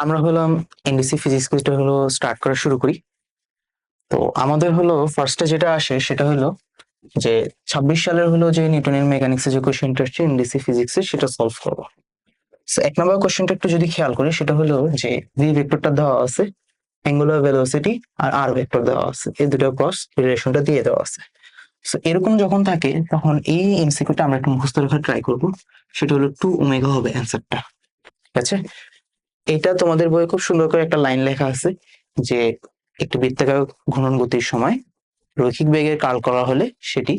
আমরা হলাম NDC physics কুইজটা হলো স্টার্ট করা শুরু করি। তো আমাদের হলো ফার্স্টে যেটা আসে সেটা হলো যে 26 সালের হলো যে নিউটনের মেকানিক্সে যে কোশ্চেনটা আসছে এনডিসি ফিজিক্সে সেটা সলভ করবো। So, 1 নম্বর কোশ্চেনটা একটু যদি খেয়াল করি সেটা হলো যে ভি ভেক্টরটা দেওয়া আছে, অ্যাঙ্গুলার ভেলোসিটি আর আর ভেক্টর দেওয়া আছে, এই দুটো ক্রস রিলেশনটা দিয়ে দেওয়া আছে। সো এরকম যখন থাকে তখন এই এমসিকিউটা আমরা একটু মুখস্থ রাখার ট্রাই করবো। সেটা হলো 2 ওমেগা হবে অ্যান্সারটা। ঠিক আছে, এটা তোমাদের বইয়ে খুব সুন্দর করে একটা লাইন লেখা আছে যে একটি বৃত্তাকার ঘূর্ণন গতির সময় রৈখিক বেগের কাল করা হলে সেটি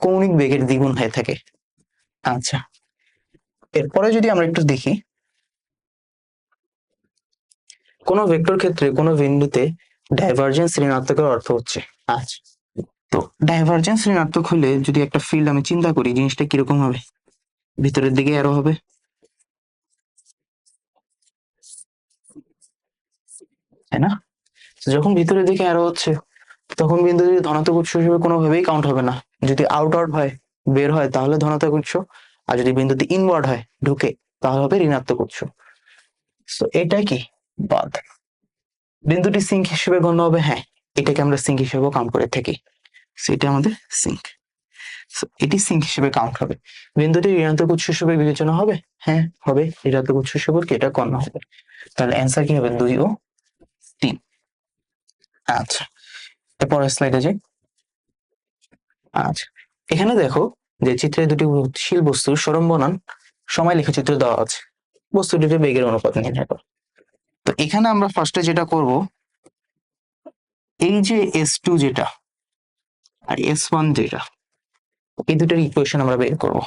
কৌণিক বেগের দ্বিগুণ হয়ে থাকে। আচ্ছা, এরপরে যদি আমরা একটু দেখি, কোন ভেক্টর ক্ষেত্রে কোন বিন্দুতে ডাইভারজেন্স ঋণাত্মকের অর্থ হচ্ছে। আচ্ছা, তো ডাইভারজেন্স ঋণাত্মক হলে যদি একটা ফিল্ড আমি চিন্তা করি জিনিসটা কিরকম হবে, ভিতরের দিকে অ্যারো হবে, তাই না? যখন ভিতরের দিকে অ্যারো হচ্ছে তখন বিন্দু যদি ধনাত্মক উৎস হিসেবে কোনোভাবেই কাউন্ট হবে না। যদি আউটওয়ার্ড হয়, বের হয়, তাহলে ধনাত্মক উৎস। আর যদি বিন্দুটি ইনওয়ার্ড হয়, ঢুকে, তাহলে হবে ঋণাত্মক উৎস। তো এটা কি বাদ, বিন্দুটি সিঙ্ক হিসেবে গণ্য হবে। হ্যাঁ, এটাকে আমরা সিঙ্ক হিসেবে কাউন্ট করে থাকি। এটা আমাদের সিঙ্ক, এটি সিঙ্ক হিসেবে কাউন্ট হবে। বিন্দুটি ঋণাত্মক উৎস হিসেবে বিবেচনা হবে। হ্যাঁ হবে, ঋণাত্মক উৎস হিসেবে কি এটা গণ্য হবে। তাহলে অ্যান্সার কি হবে 2 ও 3। আচ্ছা, এরপরের স্লাইডে যাই। আচ্ছা, এখানে দেখো যে চিত্রে দুটি গতিশীল বস্তুর সরণ বনাম সময় লেখচিত্র দেওয়া আছে। বস্তু দুটির বেগের অনুপাত নির্ণয় করো। তো এখানে আমরা ফার্স্টে যেটা করব, এই যে S2 যেটা আর S1 যেটা, এই দুটোর ইকুয়েশন আমরা বের করব।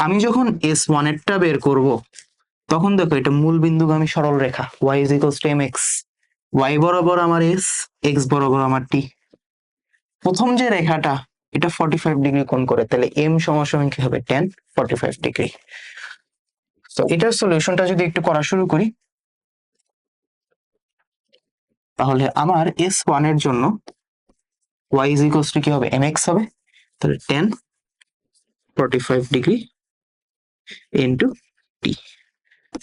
আমি যখন S1 এরটা বের করব তখন দেখো এটা মূল বিন্দুগামী সরল রেখা, y is equals to mx, y বরাবর আমার s, x বরাবর আমার t। প্রথম যে রেখাটা এটা 45 ডিগ্রি কোণ করে, তাহলে m সমান কি হবে 10 45 ডিগ্রি। তো এটার সলিউশনটা যদি একটু করা শুরু করি, তাহলে আমার S1 এর জন্য y is equals to কি হবে mx হবে, তাহলে 10 45 degree into t।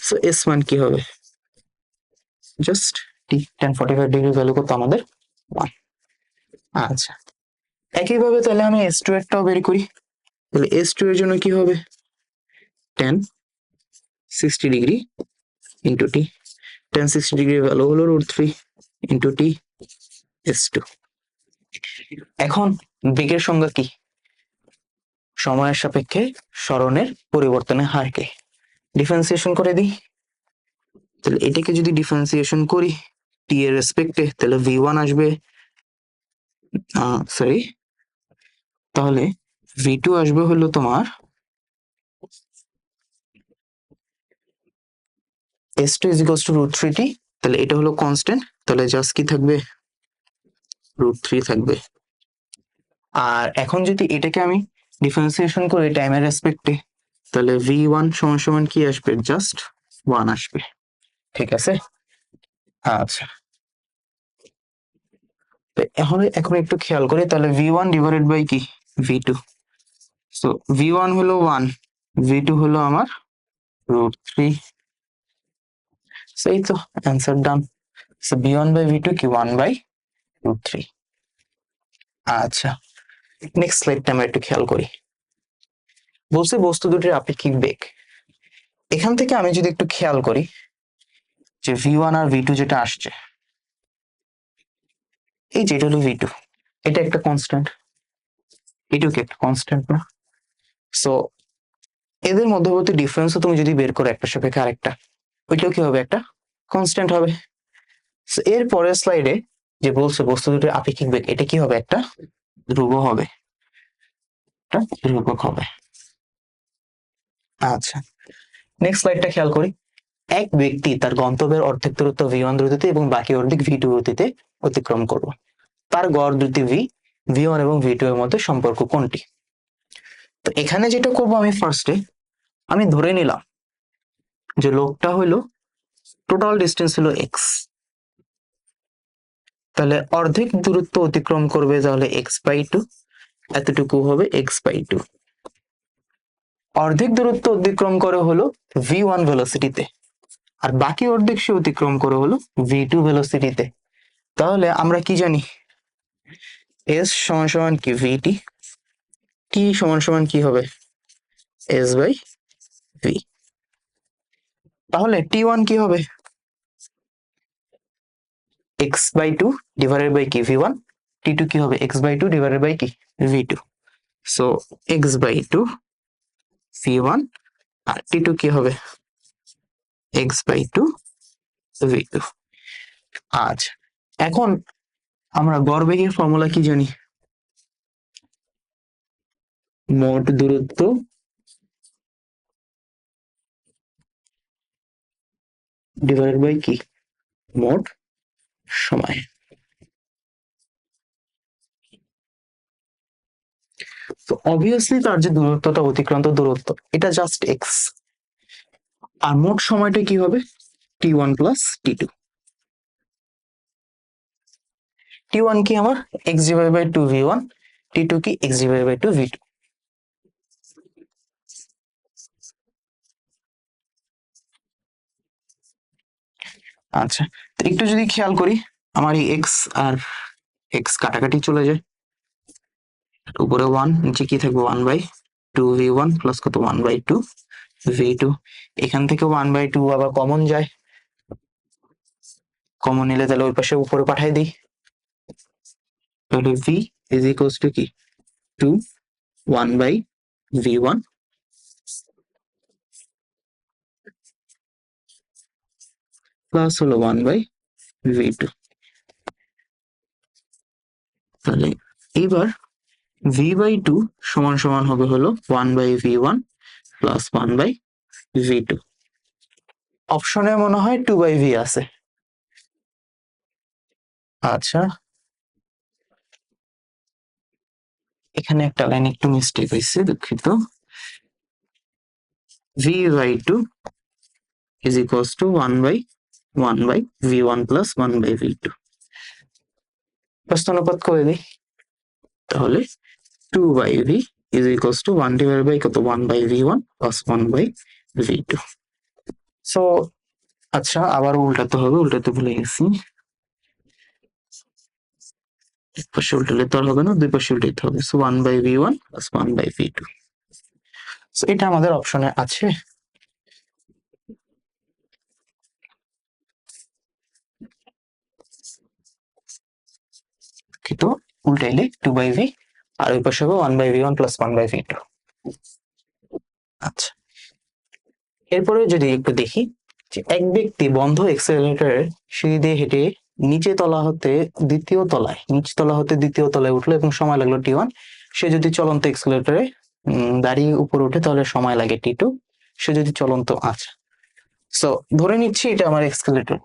So S1 কি হবে জাস্ট t, 10 45 ডিগ্রি ভ্যালু কত আমাদের 1। আচ্ছা, একইভাবে তাহলে আমি S2 এরটাও বের করি। তাহলে S2 এর জন্য কি হবে 10 60 degree into T, 10 60 degree value হলো √3 ইন্টু টি S2। এখন বেগের সংজ্ঞা কি, সময়ের সাপেক্ষে সরণের পরিবর্তনের হারকে ডিফারেন্সিয়েশন করে দিই। তাহলে এটাকে যদি ডিফারেন্সিয়েশন করি টি এর রেসপেক্টে, তাহলে v1 আসবে, সরি, তাহলে v2 আসবে হলো তোমার S2 is equals to √3t। তাহলে এটা হলো কনস্ট্যান্ট, তাহলে জাস্ট কি থাকবে √3 থাকবে। আর এখন যদি এটাকে আমি ডিফারেন্সিয়েশন করি টাইমের রেসপেক্টে, তাহলে v1 সমান কি আসবে জাস্ট 1 আসবে। ঠিক আছে, আচ্ছা, এখন একটু খেয়াল করি, তাহলে v1 ডিভাইডেড বাই কি v2। সো v1 হলো 1, v2 হলো আমার √3। সেই তো answer done. So v1 by v2 কি 1 বাই √3। আচ্ছা, নেক্সট স্লাইডটা আমরা একটু খেয়াল করি। বলছে বস্তু দুটির আপেক্ষিক বেগ। এখান থেকে আমি যদি একটু খেয়াল করি যে v1 আর v2 যেটা আসছে, এই যেটা হলো v2, এটা একটা কনস্ট্যান্ট, এটাও কি একটা কনস্ট্যান্ট না? সো এদের মধ্যবর্তী ডিফারেন্সও তুমি যদি বের করো একটা সাপেক্ষে আরেকটা, ওইটাও কি হবে একটা কনস্ট্যান্ট হবে। সো এর পরের স্লাইডে যে বলছে বস্তু দুটির আপেক্ষিক বেগ, এটা কি হবে একটা ধ্রুব হবে, একটা ধ্রুবক হবে। আচ্ছা, নেক্সট স্লাইডটা খেয়াল করি। এক ব্যক্তি তার গন্তব্যের অর্ধেক দূরত্ব v1 দ্রুতিতে এবং বাকি অর্ধেক v2 গতিতে অতিক্রম করবে। তার গড় দ্রুতি v1 এবং v2 এর মধ্যে সম্পর্ক কোনটি? তো এখানে যেটা করব, আমি ফার্স্টে আমি ধরে নিলাম যে লোকটা হলো টোটাল ডিস্টেন্স হলো x, তাহলে অর্ধেক দূরত্ব অতিক্রম করবে, তাহলে x/2, এতটুকু হবে x/2। অর্ধেক দূরত্ব অতিক্রম করে হলো v1 ভেলোসিটিতে, আর বাকি অর্ধেক সে অতিক্রম করে হলো v2 ভেলোসিটিতে। তাহলে আমরা কি জানি, s সমান সমান কি vt, t সমান সমান কি হবে s বাই v। তাহলে t1 কি হবে x বাই 2 ডিভাইডেড বাই কি v1, t2 কি হবে x বাই 2 ডিভাইডেড বাই কি v2। So x by 2 v1 R t2 কি হবে x বাই 2 v2। আচ্ছা, এখন আমরা গড়বেগের ফর্মুলা কি জানি, মোট দূরত্ব ডিভাইডেড বাই কি মোট সময়। তো অবভিয়াসলি তার যে দূরত্বটা, অতিক্রান্ত দূরত্ব, এটা জাস্ট এক্স, আর মোট সময়টা কি হবে t1 প্লাস t2। t1 কি আমার x divide by 2 v1, t2 কি x ডিভাইড বাই 2 v2। আচ্ছা, তো একটু যদি খেয়াল করি, আমার এই x আর x কাটাকাটি চলে যায়, উপরে 1, নিচে কি থাকবে 1 বাই 2 v1 প্লাস কত 1 বাই 2 v2। এখান থেকে 1 বাই 2 আবার কমন যায়, কমন নিলে তাহলে ওই পাশে উপরে পাঠাই দিই, তাহলে v ইজ ইকুয়ালস টু কি 2 1 বাই v1 প্লাস হলো 1 বাই v2। তাহলে এইবার v বাই 2 সমান সমান হবে হলো 1 by v1 plus 1 by v2। অপশনে মনে হয় 2 বাই v আছে। আচ্ছা, এখানে একটা লাইন একটু মিস্টেক হয়েছে, দুঃখিত। v by 2 is equals to 1 by v1 plus 1 by v2। প্রশ্নানুপাত করে দিই, তাহলে 2 by v is equals to 1 divided by কত 1 by v1 plus 1 by v2। So আচ্ছা, আবার উল্টাতে হবে, উল্টাতে ভুলে গেছি, এক পাশে উল্টালে তো আর হবে না, দুই পাশে উল্টাতে হবে। So 1 by v1 plus 1 by v2। So এটা আমাদের অপশনে আছে। কিন্তু উল্টাইলে 2 by v আর ওই পাশে হবে 1 by v1 plus 1 by v2। আচ্ছা, এরপরে যদি একটু দেখি যে এক ব্যক্তি বন্ধ এক্সেলারেটরের সিঁড়ি দিয়ে হেঁটে নিচে তলা হতে দ্বিতীয় তলায়, নিচ তলা হতে দ্বিতীয় তলায় উঠলো এবং সময় লাগলো t1। সে যদি চলন্ত এক্সেলারেটরে দাঁড়িয়ে উপরে উঠে তাহলে সময় লাগে t2। সে যদি চলন্ত, আচ্ছা, সো ধরে নিচ্ছি এটা আমার এক্সেলারেটর,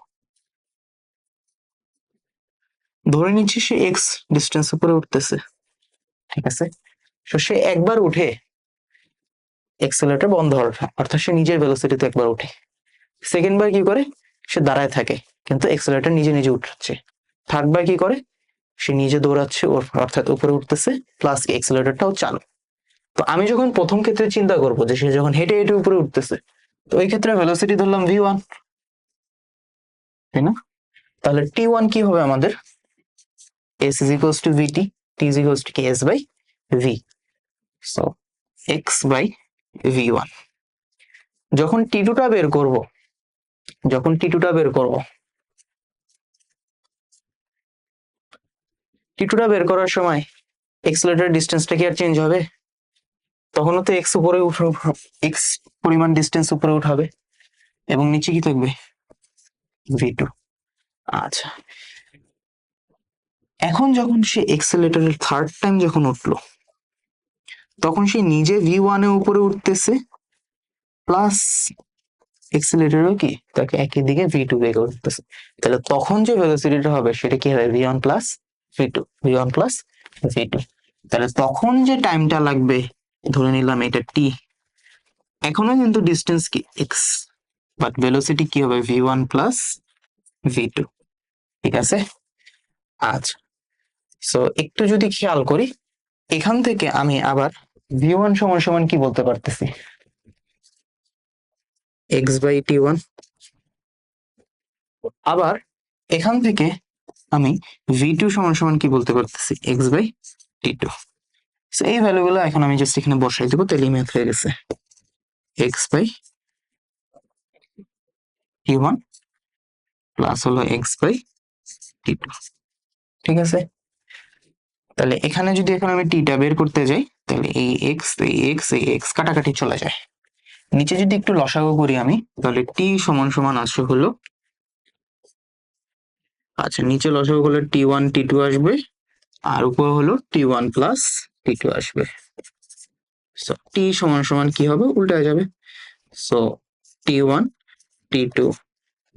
ধরে নিচ্ছি সে এক্স ডিস্টেন্স উপরে উঠতেছে, ঠিক আছে। তো সে একবার উঠে এক্সেলারেটর বন্ধ হয়, অর্থাৎ সে নিজের ভেলোসিটিতে একবার উঠে। সেকেন্ড বার কি করে, সে দাঁড়ায় থাকে কিন্তু এক্সেলারেটর নিজে নিজে উঠাচ্ছে। থার্ড বার কি করে, সে নিজে দৌড়াচ্ছে, অর্থাৎ উপরে উঠতেছে, প্লাস এক্সেলারেটরটাও চালু। তো আমি যখন প্রথম ক্ষেত্রে চিন্তা করবো যে সে যখন হেঁটে হেঁটে উপরে উঠতেছে, তো ওই ক্ষেত্রে ভেলোসিটি ধরলাম v1, তাই না। তাহলে t1 কি হবে আমাদের s is equals to vt, t is equals to ks by v। So x by v1। যখন t2 টা বের করব, যখন t2 টা বের করব, t2 টা বের করার সময় এক্সেলারেটর ডিস্টেন্সটা কি আর চেঞ্জ হবে, তখনও তো এক্স উপরে এক্স পরিমাণ ডিস্টেন্স উপরে উঠাবে এবং নিচে কি থাকবে v2। আচ্ছা, এখন যখন সে এক্সেলারেটরের থার্ড টাইম যখন উঠলো, তখন সে নিজে v1 এর উপরে উঠতেছে, প্লাস এক্সেলারেটরও কি তাকে একই দিকে v2 বেগে উঠতেছে। তাহলে তখন যে ভেলোসিটিটা হবে সেটা কি হবে v1 plus v2, v1 plus v2। তাহলে তখন যে টাইমটা লাগবে, ধরে নিলাম এটা t, এখনো কিন্তু ডিস্টেন্স কি x, বাট ভেলোসিটি কি হবে v1 প্লাস v2, ঠিক আছে। আচ্ছা, সো একটু যদি খেয়াল করি, এখান থেকে আমি আবার v1 সমান সমান কি বলতে পারতেছি x বাই t1 আবার এখান থেকে আমি v2 সমান সমান কি বলতে পারতেছি x/t2। এই ভ্যালুগুলো এখন আমি জাস্ট এখানে বসাই দেবো, তাহলে ম্যাথ হয়ে গেছে x/t1 প্লাস হলো x/t2। ঠিক আছে, তাহলে এখানে যদি এখন আমি টিটা বের করতে যাই, তাহলে এই এক্স এই এক্স এই এক্স কাটাকাটি চলে যায়। নিচে যদি একটু লসাগু করি আমি, তাহলে টি সমান সমান আসে হলো, আচ্ছা নিচে লসাগু করলে t1 t2 আসবে, আর উপর হলো t1 প্লাস t2 আসবে। সো টি সমান সমান কি হবে, উল্টা যাবে। সো t1 t2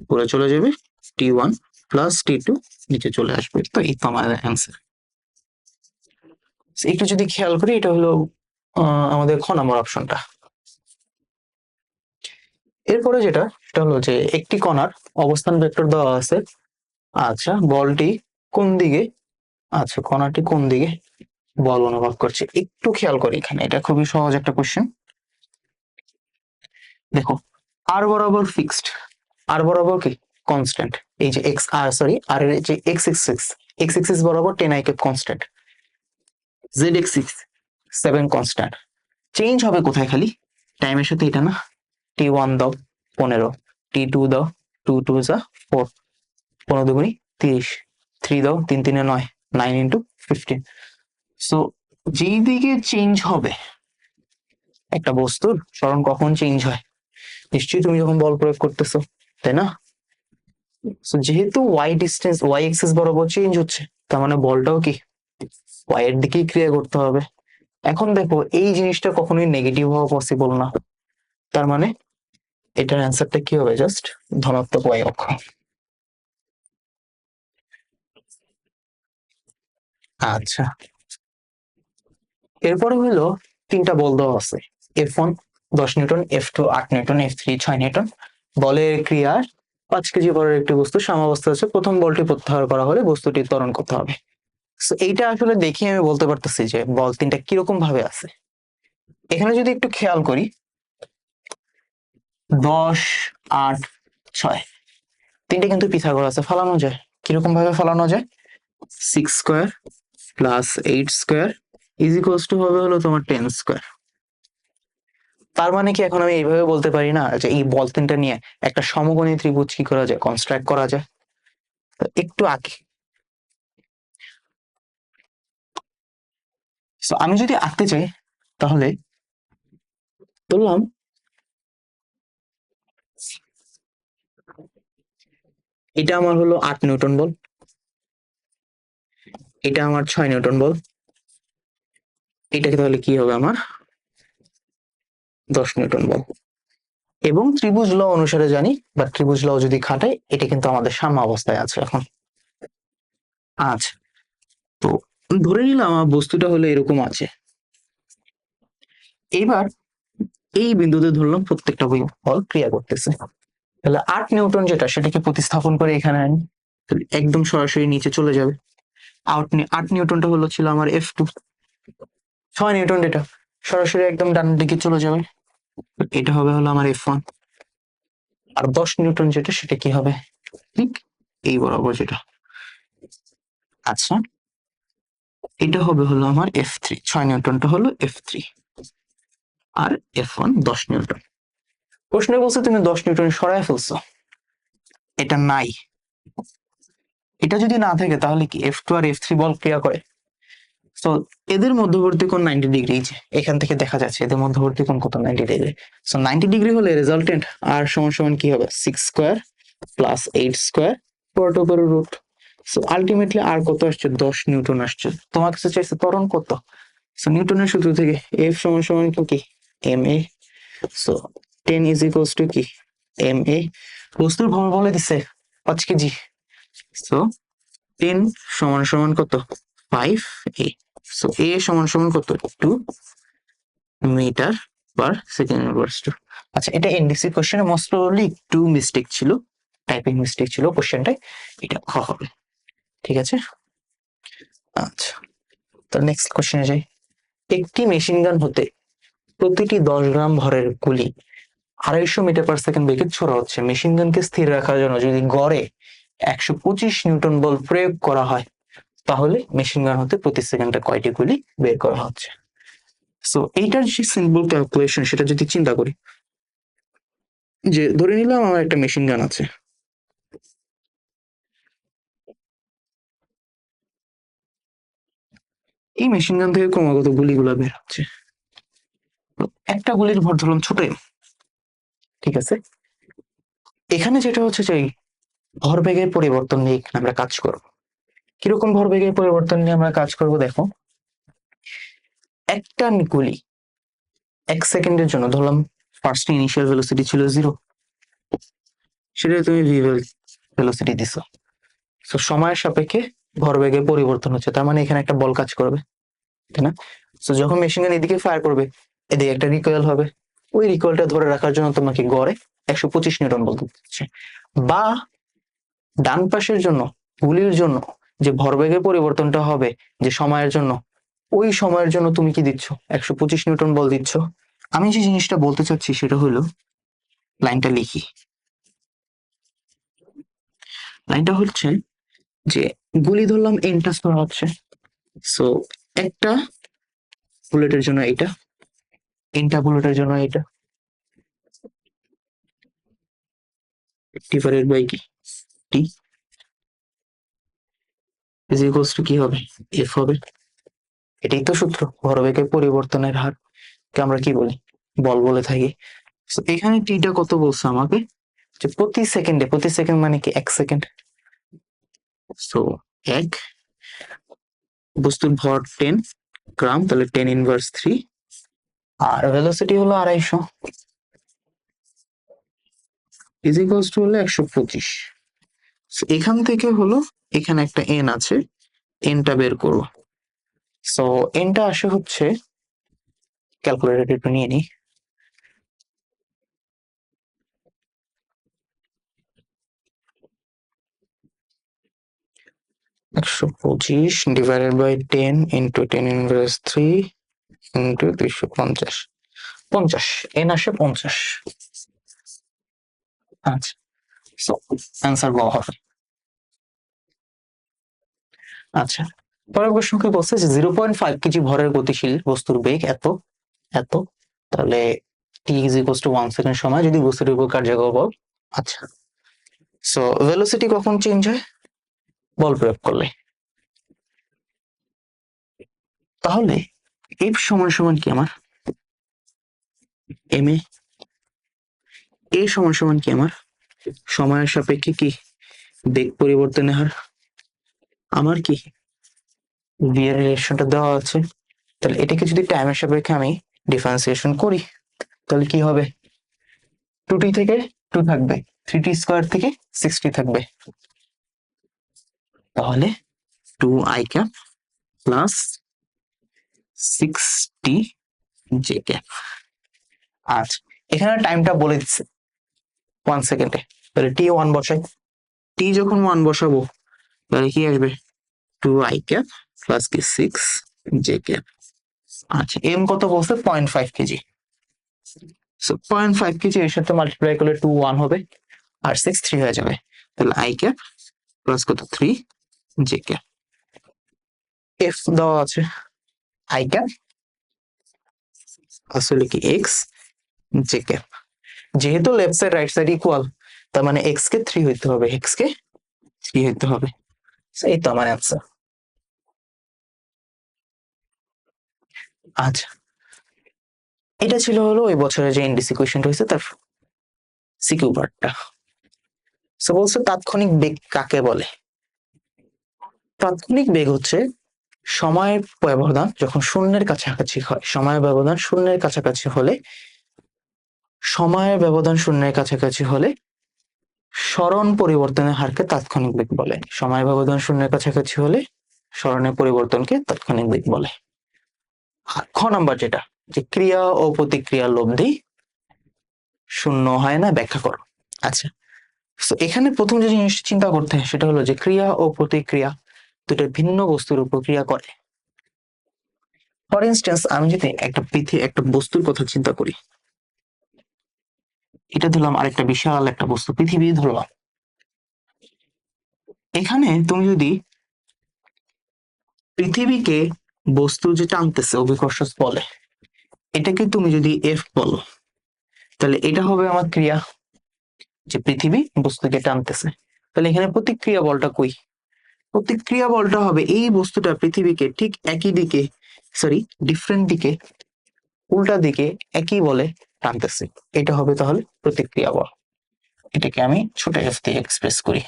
পুরো চলে যাবে, t1 প্লাস t2 নিচে চলে আসবে। তো এই তো আমাদের অ্যান্সার। একটু যদি খেয়াল করি, এটা হলো আমাদের খ নম্বর অপশনটা। এরপরে যেটা সেটা হলো যে একটি কণার অবস্থান ভেক্টর দেওয়া আছে। আচ্ছা বলটি কোন দিকে, আচ্ছা কণাটি কোন দিকে বল অনুভব করছে, একটু খেয়াল করি এখানে, এটা খুবই সহজ একটা কোশ্চেন। দেখো আর বরাবর ফিক্সড, আর বরাবর কি কনস্ট্যান্ট, এই যে এক্স আর সরি আর এর যে এক্স এক্সিস বরাবর 10 i constant, Z axis 7 constant. Change হবে কোথায়, খালি টাইমের সাথে, এটা না। t1 দাও 15, t2 দাও 2 2 4, 15 × 30, 3 দাও 3 3 9, 9 × 15। সো যেই দিকে চেঞ্জ হবে একটা বস্তুর সরণ কখন চেঞ্জ হয়, নিশ্চয়ই তুমি যখন বল প্রয়োগ করতেছো, তাই না? যেহেতু ওয়াই ডিস্টেন্স ওয়াই এক্সিস বরাবর চেঞ্জ হচ্ছে, তার মানে বলটাও কি ওয়াই এর দিকেই ক্রিয়া করতে হবে। এখন দেখো এই জিনিসটা কখনোই নেগেটিভ হওয়া পসিবল না, তার মানে এটার অ্যান্সারটা কি হবে, জাস্ট ধনাত্মক ওয়াই অক্ষ। আচ্ছা এরপরে হলো তিনটা বল দেওয়া আছে, F1 10 Newton, F2 8 Newton, F3 6 Newton. বলের ক্রিয়ার 5 কেজি ভরের একটি বস্তু সাম্যাবস্থা আছে, প্রথম বলটি প্রত্যাহার করা হলে বস্তুটি ত্বরণ করতে হবে। এইটা আসলে দেখি আমি বলতে পারতেছি যে বল তিনটা কিরকম ভাবে আছে। এখানে যদি একটু খেয়াল করি, 10 8 6 তিনটে কিন্তু পিথাগোরাসে ফেলানো যায়। কিরকম ভাবে ফেলানো যায়, 6 square plus 8 square is equals two হবে হলো তোমার 10 স্কোয়ার। তার মানে কি এখন আমি এইভাবে বলতে পারি না যে এই বল তিনটা নিয়ে একটা সমকোণী ত্রিভুজ কি করা যায়, কনস্ট্রাক্ট করা যায়। তো একটু আঁকি, আমি যদি আঁকতে চাই তাহলে বললাম এটা আমার হলো 8 নিউটন বল, এটা আমার 6 নিউটন বল, এটাকে তাহলে কি হবে আমার 10 নিউটন বল। এবং ত্রিভুজ ল অনুসারে জানি বা ত্রিভুজ ল যদি খাটাই, এটা কিন্তু আমাদের সাম্য অবস্থায় আছে এখন। আচ্ছা তো ধরে নিলাম আমার বস্তুটা হলো এরকম আছে। এবার এই বিন্দুতে ধরলাম প্রত্যেকটা বল ক্রিয়া করতেছে, তাহলে 8 নিউটন যেটা সেটাকে প্রতিস্থাপন করে এখানে আনি, তাহলে একদম সরাসরি নিচে চলে যাবে। 8 নিউটনটা হলো ছিল আমার F2, 6 নিউটন এটা সরাসরি একদম ডান দিকে চলে যাবে, এটা হবে হলো আমার F1। আর 10 নিউটন যেটা সেটা কি হবে, ঠিক এই বরাবর যেটা। আচ্ছা এটা হবে হলো আমার F3, 6 নিউটনটা হলো F3, আর F1 10 নিউটন। প্রশ্নে বলছে তুমি 10 নিউটন সরায় ফেলছো, এটা নাই। এটা যদি না থাকে তাহলে কি F2 আর F3 বল ক্রিয়া করে। তো এদের মধ্যবর্তী কোণ 90 ডিগ্রি, এখান থেকে দেখা যাচ্ছে এদের মধ্যবর্তী কোণ কত, 90 ডিগ্রি। সো 90 ডিগ্রি হলে রেজাল্টেন্ট আর সমান সমান কি হবে, 6 স্কোয়ার প্লাস 8 স্কোয়ার পুরোটা উপরে রুট। সো আলটিমেটলি আর কত আসছে, 10 নিউটন আসছে। তোমার কাছে চাইছে ত্বরণ কত, সো নিউটনের সূত্র থেকে F সমান সমান কি m a. So 10 is equals to কি এম এ। বস্তুর ভর বলে দিছে 5 কেজি। সো 10 সমান সমান কত 5 a। সো a সমান সমান কত 2 মিটার/সেকেন্ড/টু। আচ্ছা এটা এনডিসি কোশ্চেনে মোস্ট প্রবাবলি একটু মিস্টেক ছিল, টাইপিং মিস্টেক ছিল কোশ্চেনটাই, এটা খ হবে। ঠিক আছে, আচ্ছা তো নেক্সট কোশ্চেনে যাই। একটি মেশিন গান হতে প্রতিটি 10 গ্রাম ভরের গুলি 250 মিটার পার সেকেন্ড বেগে ছোড়া হচ্ছে। মেশিন গানকে স্থির রাখার জন্য যদি গড়ে 125 নিউটন বল প্রয়োগ করা হয়, তাহলে মেশিন গান হতে প্রতি সেকেন্ডে কয়টি গুলি বের করা হচ্ছে। সো এইটার যে সিম্পল ক্যালকুলেশন সেটা যদি চিন্তা করি, যে ধরে নিলাম আমার একটা মেশিন গান আছে, এই মেশিন গান থেকে ক্রমাগত গুলিগুলো বের হচ্ছে। একটা গুলির ভর ধরুন ছোট m, ঠিক আছে। এখানে যেটা হচ্ছে যে ভরবেগের পরিবর্তন নিয়ে এখানে আমরা কাজ করব। কিরকম ভরবেগের পরিবর্তন নিয়ে আমরা কাজ করব দেখো, একটা গুলি 1 সেকেন্ডের জন্য ধরলাম ফার্স্ট ইনিশিয়াল ভেলোসিটি ছিল 0, সেটা তুমি ভি ভেলোসিটি দিছো। তো সময়ের সাপেক্ষে ভরবেগের পরিবর্তন হচ্ছে, তার মানে এখানে একটা বল কাজ করবে, তাই না? তো যখন মেশিন গান এদিকে ফায়ার করবে, এদিকে একটা রিকয়েল হবে, ওই রিকয়েলটা ধরে রাখার জন্য তোমাকে গড়ে 125 নিউটন বল দিতে হচ্ছে। বা ডান পাশের জন্য গুলির জন্য যে ভরবেগের পরিবর্তনটা হবে যে সময়ের জন্য, ওই সময়ের জন্য তুমি কি দিচ্ছ? 125 নিউটন বল দিচ্ছ। আমি যে জিনিসটা বলতে চাচ্ছি সেটা হলো, লাইনটা লিখি। লাইনটা হচ্ছে যে গুলি ধরলাম এনটা ছোড়া হচ্ছে, সো একটা বুলেটের জন্য এটা, এনটা বুলেটের জন্য এটা, ডিভাইডেড বাই কি টি ইজ ইকুয়ালস টু কি হবে? এফ হবে। এটাই তো সূত্র, ভরবেগের পরিবর্তনের হার কে আমরা কি বলি? বল বলে থাকি। তো এখানে টিটা কত বলছে আমাকে? যে প্রতি সেকেন্ডে, প্রতি সেকেন্ড মানে কি 1 সেকেন্ড। সো 1, বস্তুর ভর 10 গ্রাম, তাহলে 10 ইনভার্স 3, আর ভেলোসিটি হলো 250 ইজ ইকুয়ালস টু হলো 125। এখান থেকে হলো, এখানে একটা এন আছে, এনটা বের করবো। সো এনটা আসে হচ্ছে, ক্যালকুলেটর একটু নিয়ে নিই, একশো পঁচিশ divided by 10 into 10 inverse 3 into 250, 50, N আসে 50। আচ্ছা, সো অ্যান্সার গ হবে। আচ্ছা, পরের প্রশ্ন কি বলছে যে 0.5 কেজি ভরের গতিশীল বস্তুর বেগ এত এত, তাহলে টি ইজ ইকুয়ালস টু 1 সেকেন্ড সময় যদি বস্তুর উপর কার্যকর বল। আচ্ছা, সো ভেলোসিটি কখন চেঞ্জ হয়? বল প্রয়োগ করলে। তাহলে এফ সমান সমান কি আমার এম এ সমান সমান কি আমার সময়ের সাপেক্ষে কি বেগ পরিবর্তনের হার, আমার কি ভি এর রিলেশনটা দেওয়া আছে। তাহলে এটাকে যদি টাইমের সাপেক্ষে আমি ডিফারেন্সিয়েশন করি, তাহলে কি হবে? 2t থেকে 2 থাকবে, 3t স্কোয়ার থেকে 6t থাকবে, তাহলে 2i cap plus 6t J cap. আচ্ছা, এখানে টাইমটা বলে দিচ্ছে 1 সেকেন্ডে, তাহলে টি 1 বসাই। টি যখন 1 বসাবো, তাহলে কি আসবে? 2i ক্যাপ প্লাস কি 6 জে ক্যাপ। আচ্ছা, এম কত বলছে? 0.5 কেজি। সো 0.5 কেজি এর সাথে মাল্টিপ্লাই করলে 2 1 হবে, আর 6 3 হয়ে যাবে, তাহলে আই ক্যাপ প্লাস কত 3 জে ক্যাপ। এফ দেওয়া আছে, আই ক্যাপ আসলে কি এক্স জে ক্যাপ। যেহেতু left side right side equal, তার মানে এক্স কে 3 হইতে হবে, এক্স কে 3 হইতে হবে। এই তো আমার অ্যান্সার। আচ্ছা, এটা ছিল হলো ওই বছরে যে এনডিসি কোয়েশ্চেনটা হয়েছে তার সিকিউ পার্টটা। সো বলছে তাৎক্ষণিক বেগ কাকে বলে? তাৎক্ষণিক বেগ হচ্ছে সময়ের ব্যবধান যখন শূন্যের কাছাকাছি হয়, সময়ের ব্যবধান শূন্যের কাছাকাছি হলে, সময়ের ব্যবধান শূন্যের কাছাকাছি হলে সরণ পরিবর্তনের হারকে তাৎক্ষণিক বেগ বলে। সময়ের ব্যবধান শূন্যের কাছাকাছি হলে সরণের পরিবর্তনকে তাৎক্ষণিক বেগ বলে। আর খ নাম্বার যেটা, যে ক্রিয়া ও প্রতিক্রিয়া লব্ধি শূন্য হয় না, ব্যাখ্যা করো। আচ্ছা, তো এখানে প্রথম যে জিনিসটা চিন্তা করতে হয় সেটা হলো যে ক্রিয়া ও প্রতিক্রিয়া দুটো ভিন্ন বস্তুর উপর ক্রিয়া করে। ফর ইনস্টেন্স, আমি যদি একটা বস্তুর কথা চিন্তা করি, এটা ধরলাম আরেকটা বিশাল একটা বস্তু পৃথিবী ধরলাম। এখানে তুমি যদি পৃথিবীকে বস্তু যে টানতেছে অভিকর্ষ বলে, এটাকে তুমি যদি এফ বলো, তাহলে এটা হবে আমার ক্রিয়া, যে পৃথিবী বস্তুকে টানতেছে। তাহলে এখানে প্রতিক্রিয়া বলটা কই? প্রতিক্রিয়া বলটা হবে এই বস্তুটা পৃথিবীকে ঠিক একই দিকে, সরি ডিফারেন্ট দিকে, উল্টা দিকে একই বলে টানতেছে। এটা হবে তাহলে প্রতিক্রিয়া বল। এটাকে আমি ছোট এফ দিয়ে এক্সপ্রেস করি।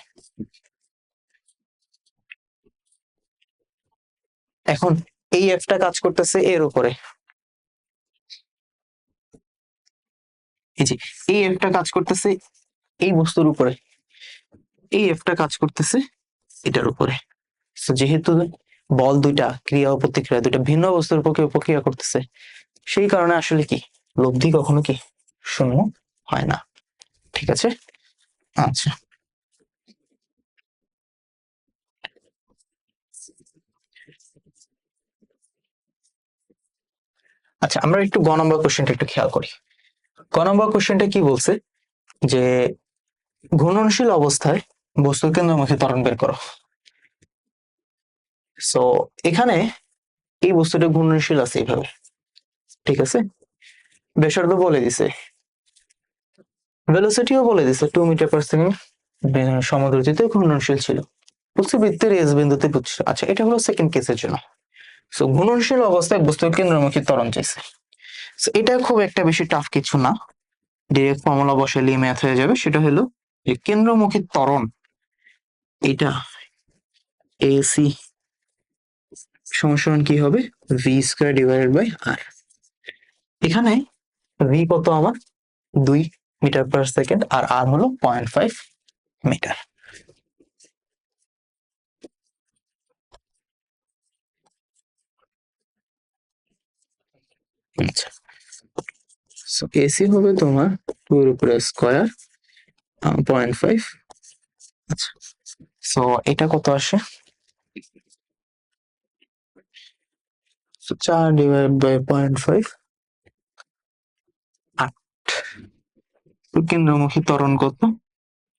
এখন এই এফটা কাজ করতেছে এর উপরে, এই যে এই এফটা কাজ করতেছে এই বস্তুর উপরে, এই এফটা কাজ করতেছে এটার উপরে। যেহেতু বল দুইটা, ক্রিয়া ও প্রতিক্রিয়া দুইটা ভিন্ন বস্তুর পক্ষে প্রক্রিয়া করতেছে, সেই কারণে আসলে কি লব্ধি কখনো কি শূন্য হয় না। ঠিক আছে। আচ্ছা, আচ্ছা আমরা একটু গ নম্বর কোশ্চেনটা একটু খেয়াল করি। গ নম্বর কোশ্চেনটা কি বলছে যে ঘূর্ণনশীল অবস্থায় বস্তুর কেন্দ্রমুখী ত্বরণ বের করো। সো এখানে এই বস্তুটা ঘূর্ণনশীল আছে এইভাবে, ঠিক আছে। ব্যাসার্ধ বলে দিছে, ভেলোসিটিও বলে দিছে 2 মিটার/সেকেন্ড সমদ্রুতিতে ঘূর্ণনশীল ছিল, বলছে বৃত্তের এস বিন্দুতে বুঝছে। আচ্ছা, এটা হলো সেকেন্ড কেসের জন্য। সো ঘূর্ণনশীল অবস্থায় বস্তুর কেন্দ্রমুখী ত্বরণ চাইছে। সো এটা খুব একটা বেশি টাফ কিছু না, ডিরেক্ট ফর্মুলা বসাইলে ম্যাথ হয়ে যাবে। সেটা হলো যে কেন্দ্রমুখী ত্বরণ, এটা এসি সমান কি হবে, ভি স্কয়ার ডিভাইডেড বাই আর। এখানে ভি কত আমার 2 মিটার/সেকেন্ড আর আর হলো 0.5 মিটার। আচ্ছা, সো এসি হবে তোমার 2 এর উপরে স্কয়ার 0.5। আচ্ছা, সো এটা কত আসে, 4 ডিভাইড বাই 0.5, 8। কেন্দ্রমুখী ত্বরণ কত,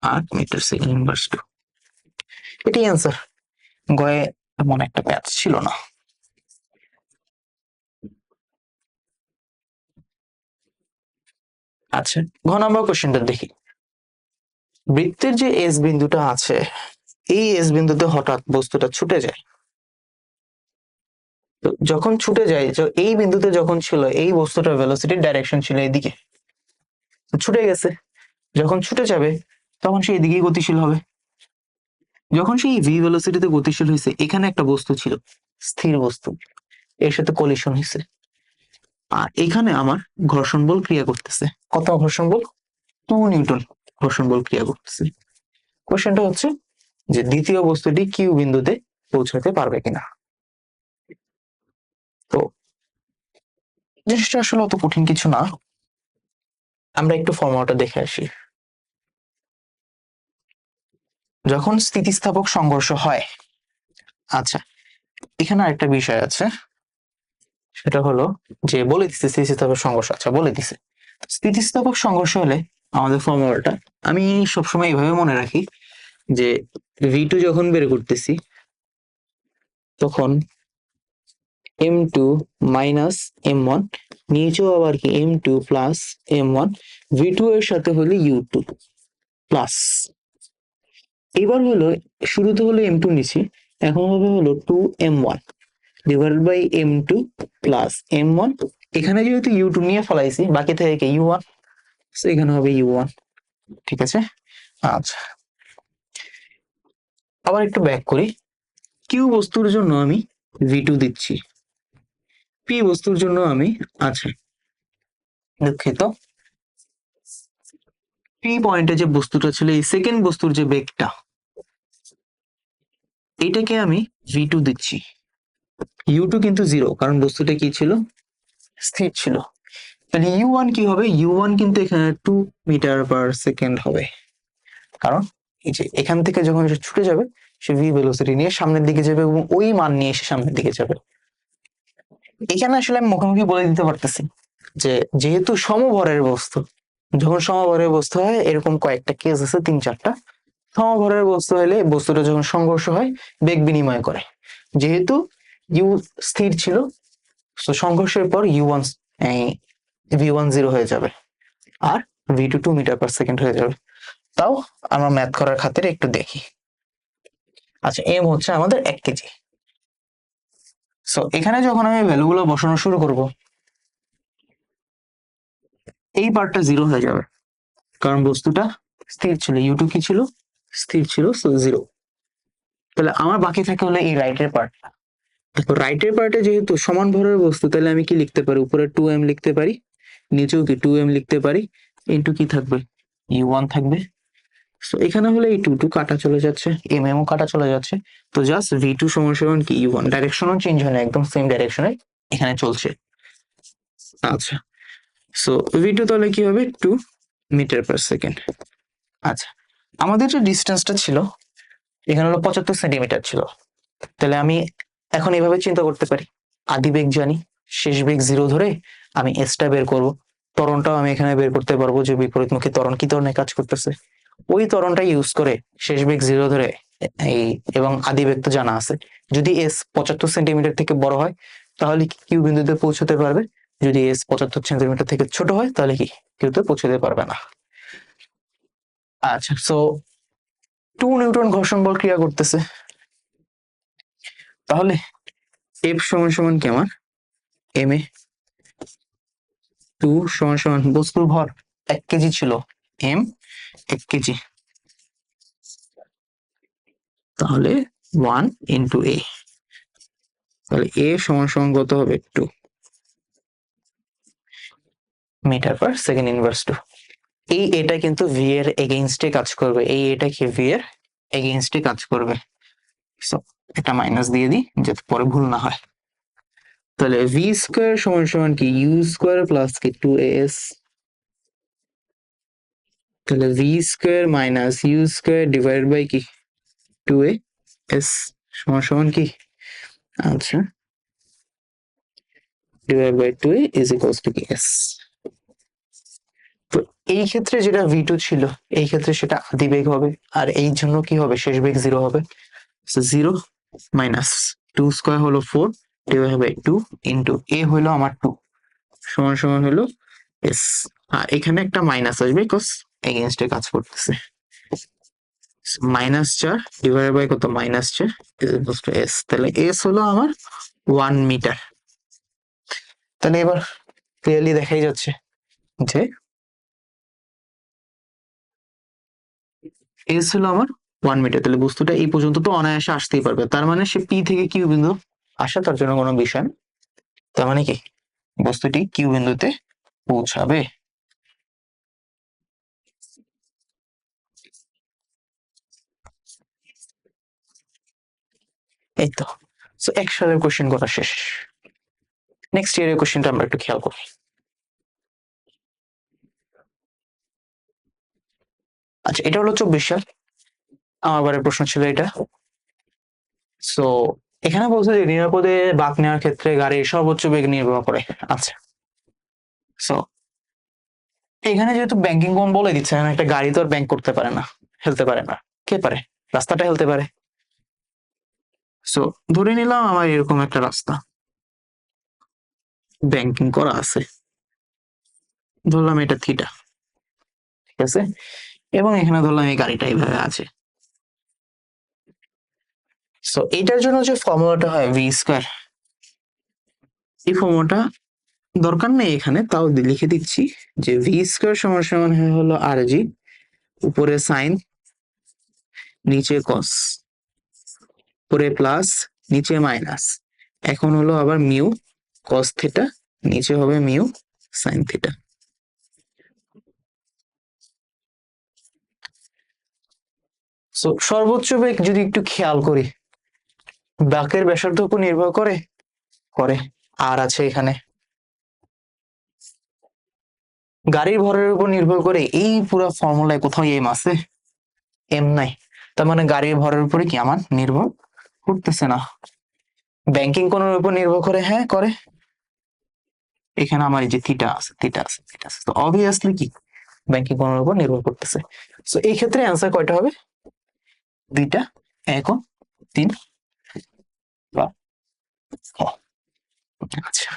8 মিটার/সেকেন্ড/2। এটাই অ্যান্সার। গয়ে এমন একটা ম্যাথ ছিল না। আচ্ছা, ঘ নম্বর কোশ্চেনটা দেখি। বৃত্তের যে এস বিন্দুটা আছে, এই এস বিন্দুতে হঠাৎ বস্তুটা ছুটে যায়। তো যখন ছুটে যায়, এই বিন্দুতে যখন ছিল এই বস্তুটার ভেলোসিটির ডাইরেকশন ছিল এদিকে, ছুটে গেছে। যখন ছুটে যাবে তখন সে এদিকেই গতিশীল হবে। যখন সেই ভি ভেলোসিটিতে গতিশীল হয়েছে, এখানে একটা বস্তু ছিল স্থির বস্তু, এর সাথে কলিশন হয়েছে, আর এখানে আমার ঘর্ষণ বল ক্রিয়া করতেছে। কত ঘর্ষণ বল, 2 নিউটন ঘর্ষণ বল ক্রিয়া করতেছে। কোশ্চেনটা হচ্ছে যে দ্বিতীয় বস্তুটি কিউ বিন্দুতে পৌঁছাতে পারবে কিনা। তো জিনিসটা আসলে অত কঠিন কিছু না, আমরা একটু ফর্মুলাটা দেখে আসি। যখন স্থিতিস্থাপক সংঘর্ষ হয়, আচ্ছা এখানে আরেকটা বিষয় আছে, সেটা হলো যে বলে দিচ্ছে স্থিতিস্থাপক সংঘর্ষ। আচ্ছা বলে দিছে স্থিতিস্থাপক সংঘর্ষ হলে আমাদের ফর্মুলাটা আমি সবসময় এইভাবে মনে রাখি যে ভি2 যখন বের করতেছি তখন m2 মাইনাস m1, নিচেও আবার কি m2 প্লাস m1, v2 এর সাথে হলে u2 প্লাস। এবার হলো শুরুতে হলো m2 নিছি, এখন হবে হলো 2m1 divided by m2 plus m1। এখানে যেহেতু u2 নিয়ে ফলাইছি, বাকি থেকে u1, এখানে হবে u1। ঠিক আছে। আচ্ছা, আবার একটু ব্যাক করি। কিউ বস্তুর জন্য আমি v2 দিচ্ছি, পি বস্তুর জন্য আমি, আচ্ছা দুঃখিত, পি পয়েন্টে যে বস্তুটা ছিল এই সেকেন্ড বস্তুর যে বেগটা, এটাকে আমি v2 দিচ্ছি। u2 কিন্তু 0, কারণ বস্তুটা কি ছিল, স্থির ছিল। তাহলে u1 কি হবে, u1 কিন্তু এখানে 2 মিটার/সেকেন্ড হবে, কারণ এই যে এখান থেকে যখন সে ছুটে যাবে সে ভি ভেলোসিটি নিয়ে সামনের দিকে যাবে এবং ওই মান নিয়ে এসে সামনের দিকে যাবে। এখানে আসলে আমি মুখোমুখি বলে দিতে পারতেছি যে যেহেতু সমভরের বস্তু, যখন সমভরের বস্তু হয় এরকম কয়েকটা কেস আছে, 3-4টা। সমভরের বস্তু হলে বস্তুটা যখন সংঘর্ষ হয় বেগ বিনিময় করে। যেহেতু ইউ স্থির ছিল, তো সংঘর্ষের পর u1 v1 0 হয়ে যাবে আর v2 2 মিটার/সেকেন্ড হয়ে যাবে। তাও আমরা ম্যাথ করার খাতিরে একটু দেখি। আচ্ছা, এম হচ্ছে আমাদের 1 কেজি। সো এখানে যখন আমি ভ্যালুগুলো বসানো শুরু করব, এই পার্টটা 0 হয়ে যাবে, কারণ বস্তুটা স্থির ছিল। u2 কি ছিল? স্থির ছিল, সো 0। তাহলে আমার বাকি থাকে হলো এই রাইটের পার্টটা। দেখো, রাইটের পার্টে যেহেতু সমান ভরের বস্তু, তাহলে আমি কি লিখতে পারি? উপরে 2m লিখতে পারি, নিচেও কি 2m লিখতে পারি, ইন্টু কি থাকবে? u1 থাকবে। সো এখানে হলে এই 2 কাটা চলে যাচ্ছে, ও কাটা চলে যাচ্ছে। তো জাস্ট v2 সমান সমান কি u1, ডাইরেকশনও চেঞ্জ হয় না, একদম সেম ডাইরেকশনে এখানে চলছে। আচ্ছা, সো v2 তাহলে কি হবে? 2 মিটার/সেকেন্ড। আচ্ছা, আমাদের যে ডিস্টেন্সটা ছিল এখানে হলো 75 সেন্টিমিটার ছিল। তাহলে আমি এখন এইভাবে চিন্তা করতে পারি, আদি বেগ জানি, শেষ বেগ 0 ধরে আমি এসটা বের করব। ত্বরণটাও আমি এখানে বের করতে পারবো যে বিপরীতমুখী ত্বরণ কি ধরনের কাজ করতেছে। ওই ত্বরণটা ইউজ করে শেষ বেগ 0 ধরে এই, এবং আদি বেগ তো জানা আছে, যদি এস 75 সেন্টিমিটার থেকে বড় হয় তাহলে কিউ বিন্দুতে পৌঁছতে পারবে, যদি এস 75 সেন্টিমিটার থেকে ছোট হয় তাহলে কি কিউতে পৌঁছতে পারবে না। আচ্ছা, সো 2 নিউটন ঘর্ষণ বল ক্রিয়া করতেছে। তাহলে এফ সমান সমান কি আমার এম এ, 2 সমান সমান বস্তুর ভর 1 কেজি ছিল, এম 1 কেজি, তাহলে 1 ইন্টু এ। তাহলে এ সমান সমান কত হবে? 2 মিটার/সেকেন্ড ইনভার্স 2। এই এটা কিন্তু ভি এর এগেইনস্টে কাজ করবে, এই এটা কি ভি এর এগেইনস্টে কাজ করবে। সো এটা মাইনাস দিয়ে দিই যাতে পরে ভুল না হয়। তাহলে ভি স্কোয়ার সমান সমান কি ইউ স্কোয়ার প্লাস কি 2as। তাহলে v square minus u square divided by কি 2as সমান সমান কি, আচ্ছা, divide by 2a is equals to কি s। তো এই ক্ষেত্রে যেটা v2 ছিল এই ক্ষেত্রে সেটা আদি বেগ হবে, আর এই জন্য কি হবে? শেষ বেগ 0 হবে। সো 0 মাইনাস 2 স্কোয়ার হলো 4 ডিভাইড বাই 2 ইন্টু a হলো আমার 2 সমান সমান হলো s। আর এখানে একটা মাইনাস আসবে বিকজ এগেইনস্টে কাজ করতেছে। -4 ডিভাইড বাই কত? -4 ইজ ইকুয়ালস টু s। তাহলে s হলো আমার 1 মিটার। তাহলে এবার ক্লিয়ারলি দেখাই যাচ্ছে যে এস হলো আমার 1 মিটার। তাহলে বস্তুটা এই পর্যন্ত তো অনায়াসে আসতেই পারবে, তার মানে সে পি থেকে কিউ বিন্দু আসা তার জন্য কোনো বিষয় না। তার মানে কি বস্তুটি কিউ বিন্দুতে পৌঁছাবে। এই তো। সো 1 সালের কোশ্চেন করা শেষ। নেক্সট ইয়ারের কোশ্চেনটা আমরা একটু খেয়াল করি। আচ্ছা, এটা হলো 24 সাল। আমার বারের প্রশ্ন ছিল এটা। সো এখানে বলছে যে নিরাপদে বাঁক নেওয়ার ক্ষেত্রে গাড়ির সর্বোচ্চ বেগ নির্ভর করে। আচ্ছা, সো এখানে যেহেতু ব্যাংকিং কোন বলে দিচ্ছে, একটা গাড়ি তো আর ব্যাংক করতে পারে না, হেলতে পারে না। কে পারে? রাস্তাটা হেলতে পারে। সো ধরে নিলাম আমার এরকম একটা রাস্তা ব্যাংকিং করা আছে, ধরলাম এটা থিটা, ঠিক আছে, এবং এখানে ধরলাম এই গাড়িটা এইভাবে আছে। সো এটার জন্য যে ফর্মুলাটা হয় ভি স্কোয়ার, এই ফর্মুলাটা দরকার নেই এখানে, তাও লিখে দিচ্ছি যে ভি স্কোয়ার সমান সমান হলো আর জি, উপরে সাইন, নিচে কস, উপরে প্লাস নিচে মাইনাস, এখন হলো আবার মিউ কস থিটা, নিচে হবে মিউ সাইন থিটা। সো সর্বোচ্চ বেগ যদি একটু খেয়াল করি, বাঁকের ব্যাসার্ধের উপর নির্ভর করে করে আর আছে এখানে, গাড়ির ভরের উপর নির্ভর করে, এই পুরো ফর্মুলায় কোথাও এম আছে? এম নাই। তার মানে গাড়ির ভরের উপরে কি আমার নির্ভর করতেছে না। ব্যাংকিং কোণের উপর নির্ভর করে? হ্যাঁ করে। এখানে আমার এই যে থিটা আছে, থিটা আছে, থিটা আছে, তো অবভিয়াসলি কি ব্যাংকিং কোণের উপর নির্ভর করতেছে। সো এই ক্ষেত্রে অ্যান্সার কয়টা হবে? 2টা, 1 ও 3 বা খ। আচ্ছা,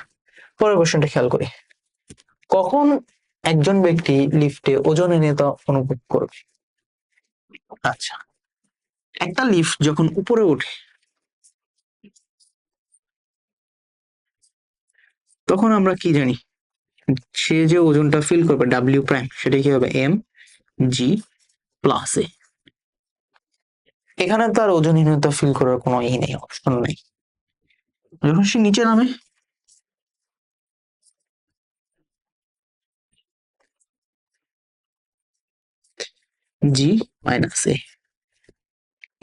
পরের কোশ্চেনটা খেয়াল করি। কখন একজন ব্যক্তি লিফটে ওজনহীনতা অনুভব করবে? আচ্ছা, একটা লিফট যখন উপরে ওঠে তখন আমরা কি জানি, সে যে ওজনটা ফিল করবে ডাব্লিউ প্রাইম, সেটা কি হবে? এম জি প্লাস এ। এখানে তার ওজনহীনতা ফিল করার কোনো নেই, অপশন নেই। যখন সে নিচে নামে জি মাইনাস এ।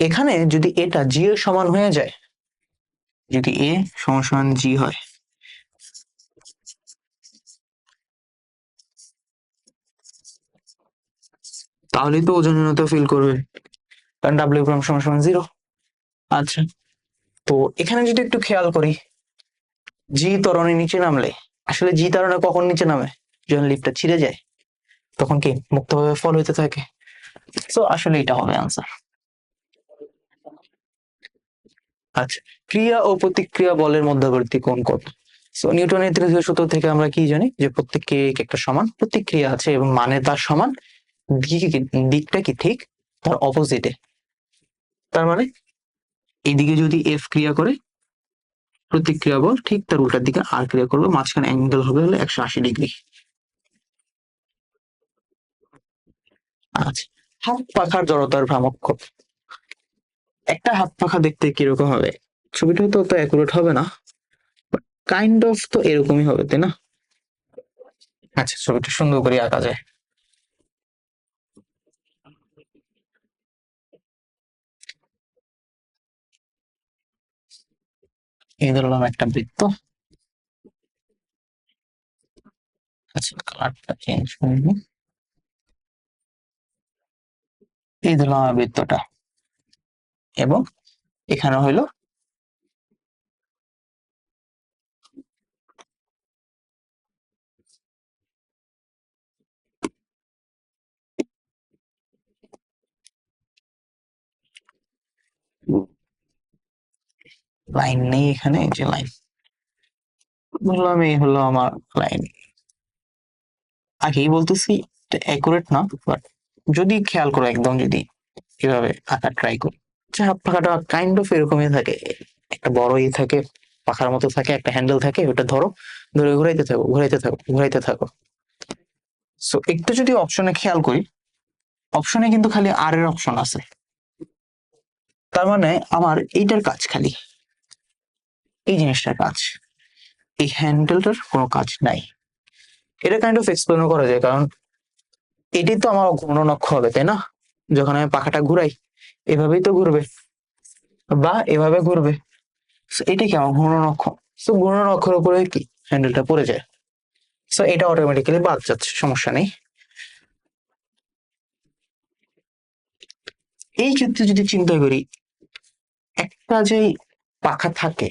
এখানে যদি এটা জি এর সমান হয়ে যায়, যদি এ সমান সমান জি হয়, তাহলেই তো ওজনহীনতা ফিল করবে, কারণ ডাব্লিউ প্রাইম সমান সমান 0। আচ্ছা, তো এখানে যদি একটু খেয়াল করি, জি ত্বরণে নিচে নামলে, আসলে জি ত্বরণে কখন নিচে নামে? যখন লিফটটা ছিঁড়ে যায়, তখন কি মুক্তভাবে ফল হইতে থাকে। সো আসলে এটা হবে আনসার। আচ্ছা, ক্রিয়া ও প্রতিক্রিয়া বলের মধ্যবর্তী কোণ কত? সো নিউটনের তৃতীয় সূত্র থেকে আমরা কি জানি, যে প্রত্যেক একটা সমান প্রতিক্রিয়া আছে এবং মানে তার সমান, দিকটা কি ঠিক তার অপোজিটে। তার মানে এইদিকে যদি এফ ক্রিয়া করে, প্রতিক্রিয়া বল ঠিক তার উল্টার দিকে আর ক্রিয়া করবে, মাঝখানে অ্যাঙ্গেল হবে হলো 180 ডিগ্রি। আচ্ছা, হাত পাখার জড়তার ভ্রামক কত? একটা হাত পাখা দেখতে কিরকম হবে? ছবিটা তো অত অ্যাকুরেট হবে না, কাইন্ড অফ তো এরকমই হবে, তাই না? আচ্ছা, ছবিটা সুন্দর করে আঁকা যায়। এই ধরলাম একটা বৃত্ত। আচ্ছা, কালারটা চেঞ্জ করে নিই। এই ধরলাম বৃত্তটা, এবং এখানে হইলো লাইন নেই, এখানে এই যে লাইন বললাম, এই হলো আমার লাইন। আগেই বলতেছি অ্যাকুরেট না, বাট যদি খেয়াল করো একদম, যদি এভাবে আঁকা ট্রাই করি, যে হাত পাখাটা কাইন্ড অফ এরকমই থাকে, একটা বড় থাকে, পাখার মতো থাকে, একটা হ্যান্ডেল থাকে, ওটা ধরো, ধরে ঘুরাইতে থাকো, ঘুরাইতে থাকো, ঘুরাইতে থাকো। সো একটু যদি অপশনে খেয়াল করি, অপশনে কিন্তু খালি আর এর অপশন আছে, তার মানে আমার এইটার কাজ খালি, এই জিনিসটার কাজ, এই হ্যান্ডেলটার কোনো কাজ নাই। এটা কাইন্ড অফ এক্সপ্লেন করা যায়, কারণ এটাই তো আমার ঘূর্ণন অক্ষ হবে, তাই না? যখন আমি পাখাটা ঘুরাই, এভাবেই তো ঘুরবে, বা এভাবে ঘুরবে। So এটা কি আমার ঘূর্ণন অক্ষ? সো ঘূর্ণন অক্ষের উপরে কি হ্যান্ডেলটা পড়ে যায়, সো এটা অটোমেটিক্যালি বাদ যাচ্ছে, সমস্যা নেই। এই ক্ষেত্রে যদি চিন্তা করি, একটা যে পাখা থাকে,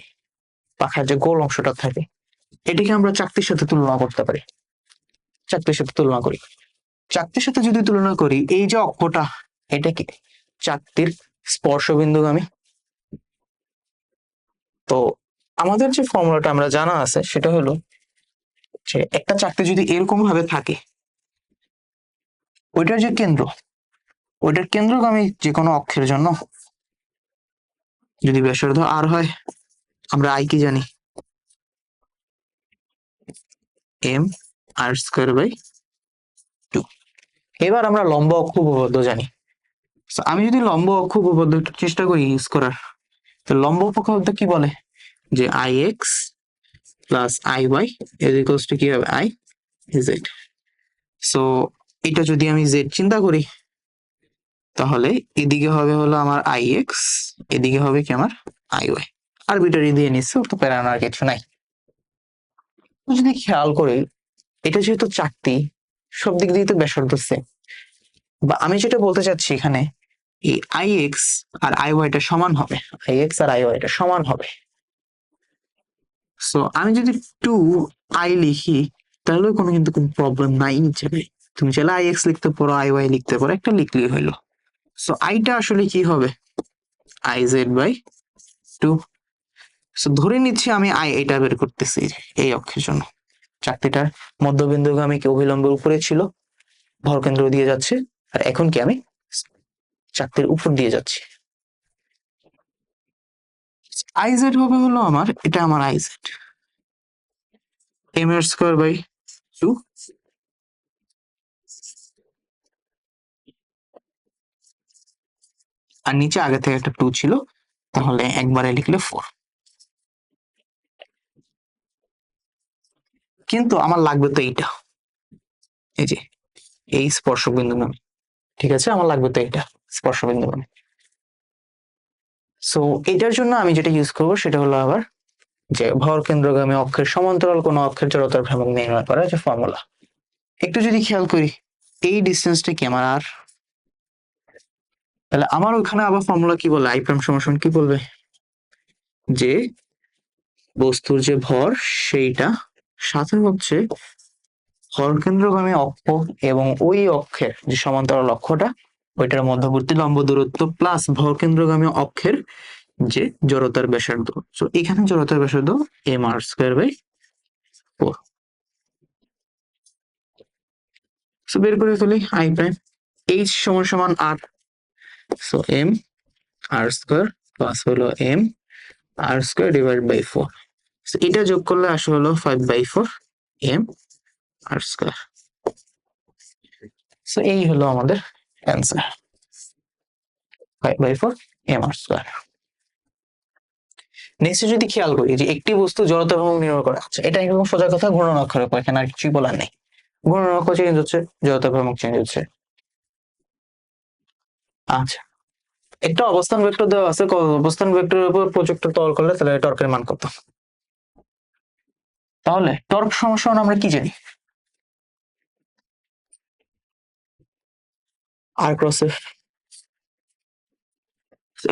পাখার যে গোল অংশটা থাকে, এটাকে আমরা চাকতির সাথে তুলনা করতে পারি। চাকতির সাথে তুলনা করি, চাকতির সাথে যদি তুলনা করি, এই যে অক্ষটা, এটা কি চাকতির স্পর্শবিন্দুগামী। তো আমাদের যে ফর্মুলাটা আমরা জানা আছে, সেটা হলো যে একটা চাকতি যদি এরকম ভাবে থাকে, ওইটার যে কেন্দ্র, ওইটার কেন্দ্রগামী যে কোনো অক্ষের জন্য, যদি ব্যাসার্ধ আর হয়, আমরা আই কি জানি, এম আর স্কোয়ার বাই 2। এবার আমরা লম্ব অক্ষ উপপাদ্য জানি। So, আমি যদি লম্ব অক্ষ উপপাদ্য একটু চেষ্টা করি ইউজ করার, তো লম্ব উপপাদ্য কি বলে, যে I x plus I y is equals to কি হবে, আই জেড। সো এটা যদি আমি জেড চিন্তা করি, তাহলে এদিকে হবে হলো আমার আই এক্স, এদিকে হবে কি আমার আই ওয়াই। আরবিটারি দিয়ে নিচ্ছে, তো প্যারানোর কিছু নাই। যদি খেয়াল করি, এটা যেহেতু চাকতি, সব দিক দিয়ে তো ব্যাসার্ধ সেম, বা আমি যেটা বলতে চাচ্ছি এখানে, এই আই এক্স আর আই ওয়াইটা সমান হবে, আই এক্স আর আই ওয়াইটা সমান হবে। সো আমি যদি টু আই লিখি, তাহলে কোনো কিন্তু কোনো প্রবলেম নাই এই জায়গায়। তুমি চাইলে আই এক্স লিখতে পারো, আই ওয়াই লিখতে পারো, একটা লিখলেই হইলো। সো আইটা আসলে কি হবে, আই জেড বাই 2। সো ধরে নিচ্ছি আমি আই এটা বের করতেছি এই অক্ষের জন্য, চাকতিটার মধ্যবিন্দুগামী অভিলম্বের উপরে ছিল, ভরকেন্দ্র দিয়ে যাচ্ছে, আর এখন কি আমি চাকতির উপর দিয়ে যাচ্ছি। আইজেড হবে হলো আমার, এটা আমার আইজেড, এম এর স্কোয়ার বাই 2, আর নিচে আগে থেকে একটা 2 ছিল, তাহলে একবারে লিখলে 4। কিন্তু আমার লাগবে তো এইটা, এই যে এই স্পর্শক বিন্দু নামে, ঠিক আছে, আমার লাগবে তো এইটা স্পর্শ বিন্দু নামে। সো এটার জন্য আমি যেটা ইউজ করবো সেটা হলো আবার যে ভর কেন্দ্রগামী অক্ষের সমান্তরাল কোন অক্ষের জড়তার ভ্রামক নির্ণয় করার যে ফর্মুলা। একটু যদি খেয়াল করি এই ডিস্টেন্সটা কি আমার আর, তাহলে আমার ওখানে আবার ফর্মুলা কি বলে, আই প্রাইম সমান কি বলবে, যে বস্তুর যে ভর সেইটা সাথে হচ্ছে ভর কেন্দ্রগামী অক্ষ এবং ওই অক্ষের যে সমান্তরাল অক্ষটা ওইটার মধ্যবর্তী লম্ব দূরত্ব প্লাস ভর কেন্দ্রগামী অক্ষের যে জড়তার ব্যাসার্ধ। সো এখানে জড়তার ব্যাসার্ধ m r square by 4। So বের করে ফেলি আই প্রাইম এইচ সমান সমান আর, so m r square plus হলো m r square divide by 4। এটা যোগ করলে আসলে হলো 5/4 এম আর স্কোয়ার। সো এই হলো আমাদের answer, 5/4 M r square. Next যদি খেয়াল করি যে একটি বস্তু জড়তা ভ্রামক নির্ণয় করে, আচ্ছা এটা একদম সোজা কথা, ঘূর্ণন অক্ষরের উপর, এখানে আর কিছুই বলার নেই, ঘূর্ণন অক্ষ চেঞ্জ হচ্ছে, জড়তা ভ্রামক চেঞ্জ হচ্ছে। আচ্ছা একটা অবস্থান ভেক্টর দেওয়া আছে, অবস্থান ভেক্টরের উপর প্রজেক্টর তল করলে তাহলে টর্কের মান কত, তাহলে টর্ক সমান আমরা কি জানি, আর ক্রস এফ।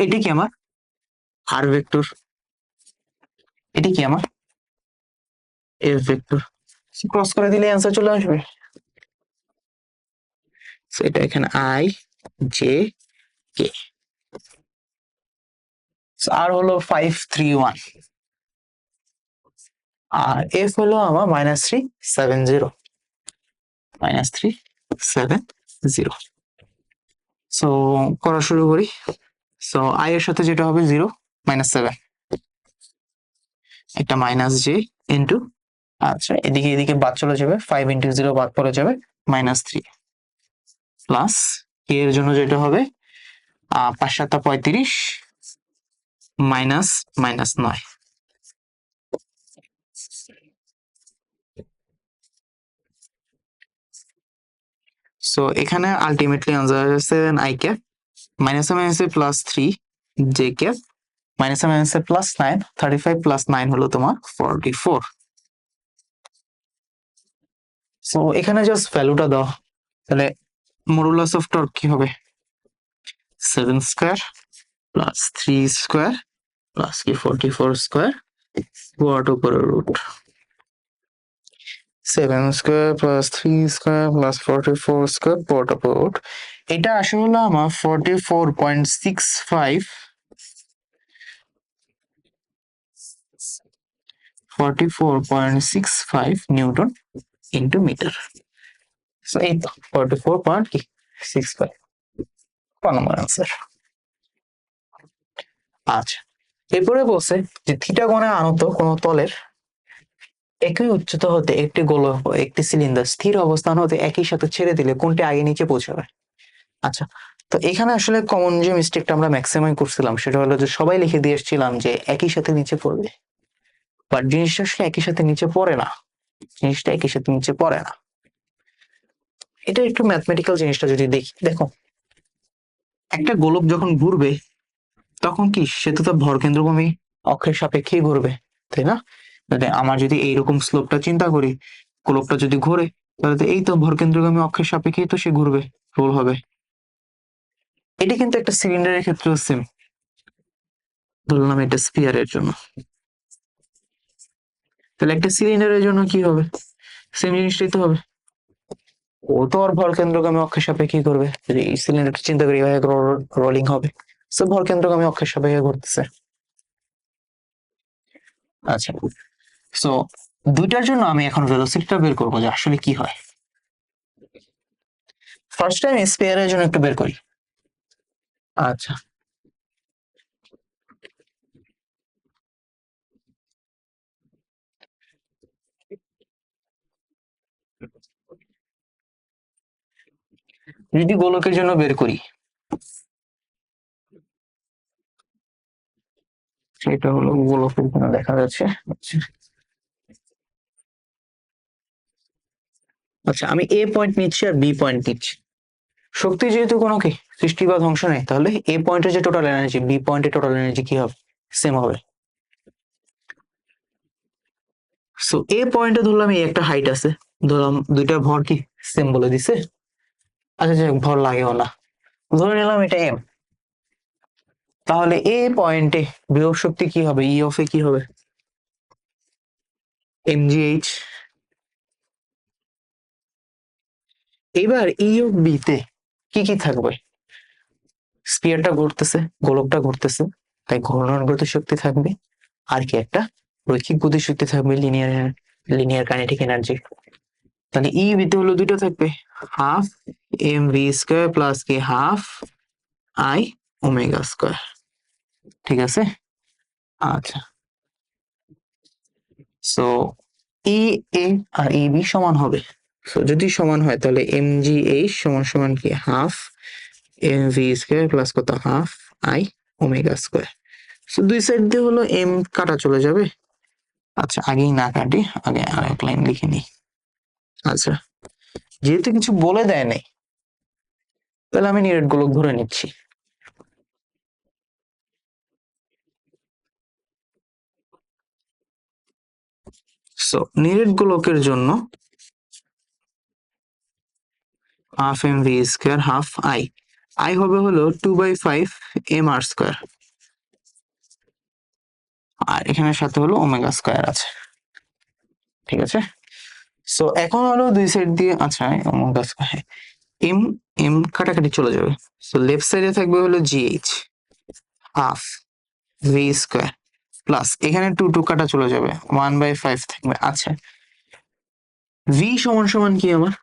এটি কি আমার আর ভেক্টর, এটি কি আমার এফ ভেক্টর, ক্রস করে দিলে অ্যান্সার চলে আসবে। এটা এখানে আই জে কে, আর হলো 531, আর এফ হলো আমার -370, -370। সো করা শুরু করি। সো আই এর সাথে যেটা হবে 0 -7, একটা মাইনাস জে ইন্টু, আচ্ছা এদিকে এদিকে বাদ চলে যাবে, 5 ইন্টু 0 বাদ পড়ে যাবে -3, প্লাস কে এর জন্য যেটা হবে 5 7 35 মাইনাস -9। সো এখানে আলটিমেটলি আনসার আছে 7 i ক্যাপ মাইনাসে মাইনাসে +3 জে ক্যাপ মাইনাসে মাইনাসে +9, 35 + 9 হলো তোমার 44। সো এখানে জাস্ট ভ্যালুটা দাও, তাহলে মডুলাস অফ টর্ক কি হবে, 7 স্কয়ার প্লাস 3 স্কয়ার প্লাস কি 44 স্কয়ার ওয়াট উপরে root, 7 square plus 3 square plus 44 square ওয়াট উপরে রুট। এটা আসলে হলো আমার 44.65 নিউটন ইন্টু মিটার। সো এই তো 44.65 নম্বর আনসার। আচ্ছা এরপরে বলছে যে থিটা কোণে আনত কোন তলের একই উচ্চতা হতে একটি গোলক একটি সিলিন্ডার স্থির অবস্থান হতে একই সাথে ছেড়ে দিলে কোনটি আগে নিচে পৌঁছাবে। আচ্ছা তো এখানে আসলে কমন যে মিস্টেকটা আমরা ম্যাক্সিমাম করছিলাম সেটা হলো যে সবাই লিখে দিয়ে এসেছিলাম যে একই সাথে নিচে পড়বে, বাট জিনিসটা আসলে একই সাথে নিচে পড়ে না, জিনিসটা একই সাথে নিচে পড়ে না। এটা একটু ম্যাথমেটিক্যাল জিনিসটা যদি দেখি, দেখো একটা গোলক যখন ঘুরবে তখন কি সে তো তার ভরকেন্দ্রগামী অক্ষের সাপেক্ষেই ঘুরবে, তাই না? আমার যদি এইরকম স্লোপটা চিন্তা করি, গোলকটা যদি ঘোরে তাহলে তো এই তো ভরকেন্দ্রগামী অক্ষের সাপেক্ষেই তো সে ঘুরবে, রোল হবে। এটা কিন্তু একটা সিলিন্ডারের ক্ষেত্রেও সেম, ধরলাম এটা স্ফিয়ারের জন্য, তাহলে একটা সিলিন্ডারের জন্য কি হবে, সেম জিনিসটাই তো হবে। ও তো আর ভর কেন্দ্রগামী অক্ষের সাপেক্ষে করবে, যদি এই সিলিন্ডারটা চিন্তা করি এভাবে রোলিং হবে, সো ভর কেন্দ্রগামী অক্ষের সাপেক্ষে ঘুরতেছে। আচ্ছা, সো দুইটার জন্য আমি এখন ভেলোসিটিটা বের করবো যে আসলে কি হয়। ফার্স্ট টাইম স্পেয়ারের জন্য একটু বের করি। আচ্ছা, যদি গোলকের জন্য বের করি, সেটা হলো গোলকের জন্য দেখা যাচ্ছে। আচ্ছা, আচ্ছা আমি এ পয়েন্ট নিচ্ছি আর বি পয়েন্ট নিচ্ছি। শক্তি যেহেতু কোনো কি সৃষ্টি বা ধ্বংস নেই, তাহলে এ পয়েন্টের যে টোটাল এনার্জি বি পয়েন্টের টোটাল এনার্জি কি হবে, সেম হবে। সো এ পয়েন্টে ধরলাম এই একটা হাইট আছে, ধরলাম দুইটা ভর কি সেম বলে দিছে। আচ্ছা যাই হোক, ভর লাগেও না, ধরে নিলাম এটা এম। তাহলে এ পয়েন্টে বিভব শক্তি কি হবে, ই অফ এ কি হবে, এম জি এইচ। এবার ই অফ বি তে কি কি থাকবে, স্পিয়ারটা ঘুরতেছে, গোলকটা ঘুরতেছে, তাই ঘূর্ণন গতি শক্তি থাকবে, আর কি একটা রৈখিক গতি শক্তি থাকবে, লিনিয়ার লিনিয়ার কাইনেটিক এনার্জি। তাহলে ই বিতে হলো দুটো থাকবে, half M V square plus কি হাফ আই ওমেগা স্কোয়ার। ঠিক আছে। আচ্ছা, সো ই এ আর ই বি সমান হবে। সো যদি সমান হয় তাহলে এম জি এইচ সমান সমান কি half M V square plus কত half I omega square. So দুই সাইড দিয়ে হলো এম কাটা চলে যাবে। আচ্ছা আগেই না কাটি, আগে আরেক লাইন লিখে নিই। আচ্ছা, যেহেতু কিছু বলে দেয় নাই, তাহলে আমি নিরেট গোলক ধরে নিচ্ছি। সো নিরেট গোলকের জন্য half M V square half I, I হবে হলো 2/5 এম আর স্কোয়ার, আর এখানে সাথে হলো ওমেগা স্কোয়ার আছে। ঠিক আছে। সো এখন হলো দুই সাইড দিয়ে, আচ্ছা ওমেগা স্কোয়ার, এম এম কাটাকাটি চলে যাবে। সো লেফট সাইডে থাকবে হলো GH half V square plus এখানে টু টু কাটা চলে যাবে, 1/5 থাকবে। আচ্ছা, ভি সমান সমান কি আমার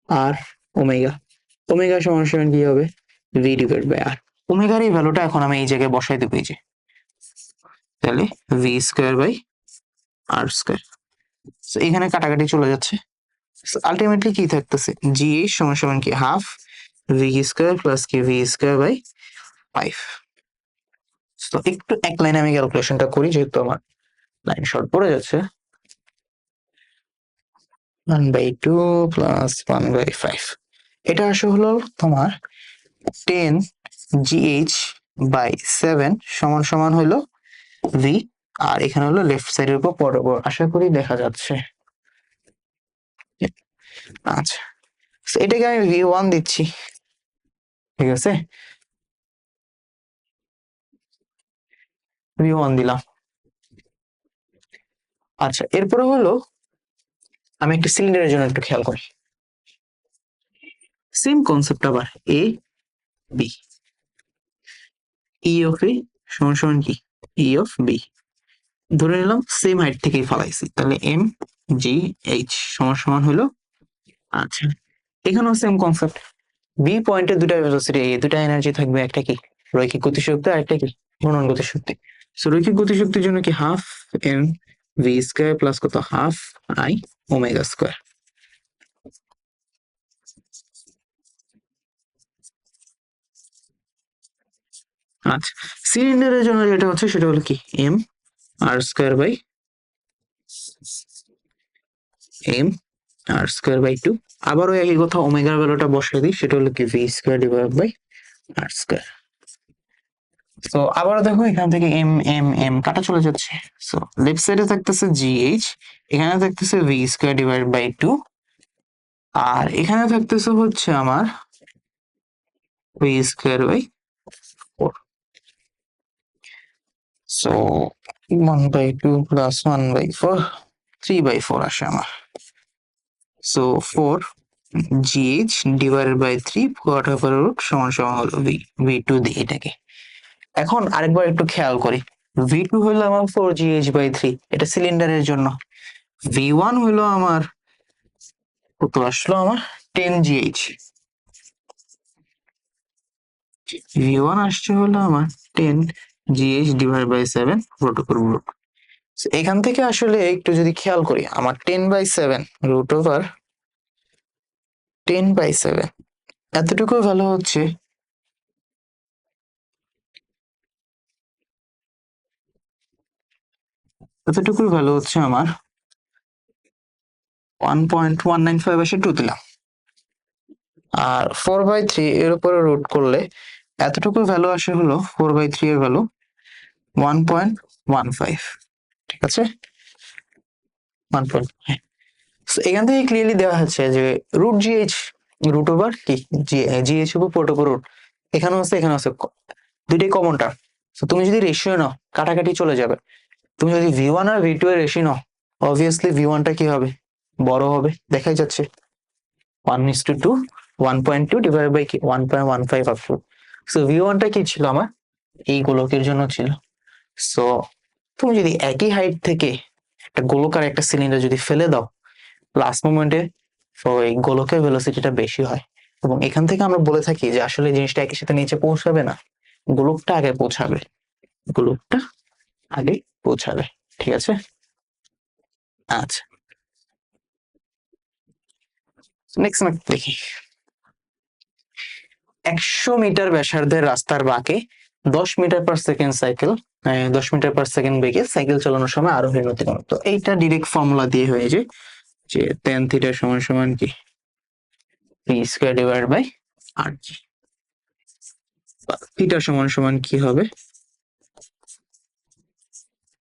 আর ওমেগা, ওমেগা সমান সমান কি হবে ভি ডিভাইড বাই আর। ওমেগার এই ভ্যালুটা এখন আমি এই জায়গায় বসাই দেবো, এই যে তাহলে v square by r square. এখানে কাটাকাটি চলে যাচ্ছে, আলটিমেটলি কি থাকতেছে জি এইচ সমান সমান কি হাফ ভি স্কোয়ার প্লাস কি ভি স্কোয়ার বাই 5। তো একটু এক লাইনে আমি ক্যালকুলেশনটা করি, যেহেতু আমার লাইন শর্ট পড়ে যাচ্ছে। 1/2 প্লাস 1/5, এটা আসলে হলো তোমার 10 জিএইচ বাই 7 সমান সমান হলো ভি, আর এখানে হলো লেফট সাইডের উপর বরাবর, আশা করি দেখা যাচ্ছে। আচ্ছা, so এটাকে আমি ভি ওয়ান দিচ্ছি। ঠিক আছে, ভি ওয়ান দিলাম। আচ্ছা, এরপরে হলো আমি একটা সিলিন্ডারের জন্য একটু খেয়াল করি, সেম কনসেপ্ট আবার এ বি, ই অফ এ সমান সমান কি ই অফ বি, ধরে নিলাম সেম হাইট থেকেই ফালাইছি, তাহলে এম জি এইচ সমান সমান হলো। আচ্ছা, এখানেও সেম কনসেপ্ট, বি পয়েন্টে দুটা ভেলোসিটি, এই দুটা এনার্জি থাকবে, একটা কি রৈখিক গতিশক্তি আর একটা কি ঘূর্ণন গতিশক্তি। সো রৈখিক গতিশক্তির জন্য কি half M V square plus কত হাফ আই ওমেগা স্কোয়ার। আচ্ছা, সিলিন্ডারের জন্য যেটা হচ্ছে সেটা হলো কি m r square by m r square by 2। আবারও একই কথা, ওমেগার ভ্যালুটা বসিয়ে দিই, সেটা হলো কি v square divide by r square. তো আবারও দেখো এখান থেকে এম এম এম কাটা চলে যাচ্ছে। সো লেফট সাইডে থাকতেছে জিএইচ, এখানে থাকতেছে ভি স্কোয়ার ডিভাইড বাই 2, আর এখানে থাকতেছে হচ্ছে আমার ভি স্কোয়ার বাই 4। সো 1/2 প্লাস 1/4, 3/4 আসে আমার। So 4 GH divided by 3 quarter of root সমান সমান হলো V2 দিয়ে এটাকে। এখন আরেকবার একটু খেয়াল করি, V2 হলো আমার 4 GH/3, এটা সিলিন্ডারের জন্য। V1 হলো আমার কত আসলো, আমার 10 GH। V1 আসছে হলো আমার 10 GH divide by 7 root over root. এখান থেকে আসলে একটু যদি খেয়াল করি, আমার 10/7 রুট ওভার 10/7 এতটুকু ভ্যালু হচ্ছে, এতটুকুর ভ্যালু হচ্ছে আমার 1.195 এসে 2 দিলাম। আর 4/3 এর উপরে রুট করলে এতটুকু ভ্যালু আসে হলো 4/3 এর ভ্যালু 1.15। ঠিক আছে, 1. এখান থেকে ক্লিয়ারলি দেওয়া হচ্ছে যে রুট জিএইচ রুট ওভার কি জিএইচ উপর পোর্ট ওভার রুট, এখানেও আছে এখানেও আছে, দুইটাই কমন টার্ম। তুমি যদি রেশিও নাও কাটাকাটি চলে যাবে। তুমি যদি V1 আর V2 এর রেশিও নাও, অবভিয়াসলি V1টা কি হবে, বড় হবে, দেখাই যাচ্ছে 1:2, 1.2 ডিভাইড বাই কি 1.15 আপ টু। সো V1টা কি ছিল আমার, এই গোলকের জন্য ছিল। সো তুমি যদি একই হাইট থেকে একটা গোলকার একটা সিলিন্ডার যদি ফেলে দাও, লাস্ট মোমেন্টে ওই গোলকের ভেলোসিটিটা বেশি হয়। এবং এখান থেকে আমরা বলে থাকি যে আসলে জিনিসটা একই সাথে নিচে পৌঁছাবে না, গোলকটা আগে পৌঁছাবে, গোলকটা আগে পৌঁছাবে। ঠিক আছে, আচ্ছা নেক্সট দেখি। 100 মিটার ব্যাসার্ধের রাস্তার বাঁকে 10 metre per second cycle 10 metre per second বেগে সাইকেল চালানোর সময় আরোহীর নতিক্রম। তো এইটা ডিরেক্ট ফর্মুলা দিয়ে হয়ে যায় যে tan থিটা সমান সমান কি p² divide by r/g। Theta সমান সমান কি হবে,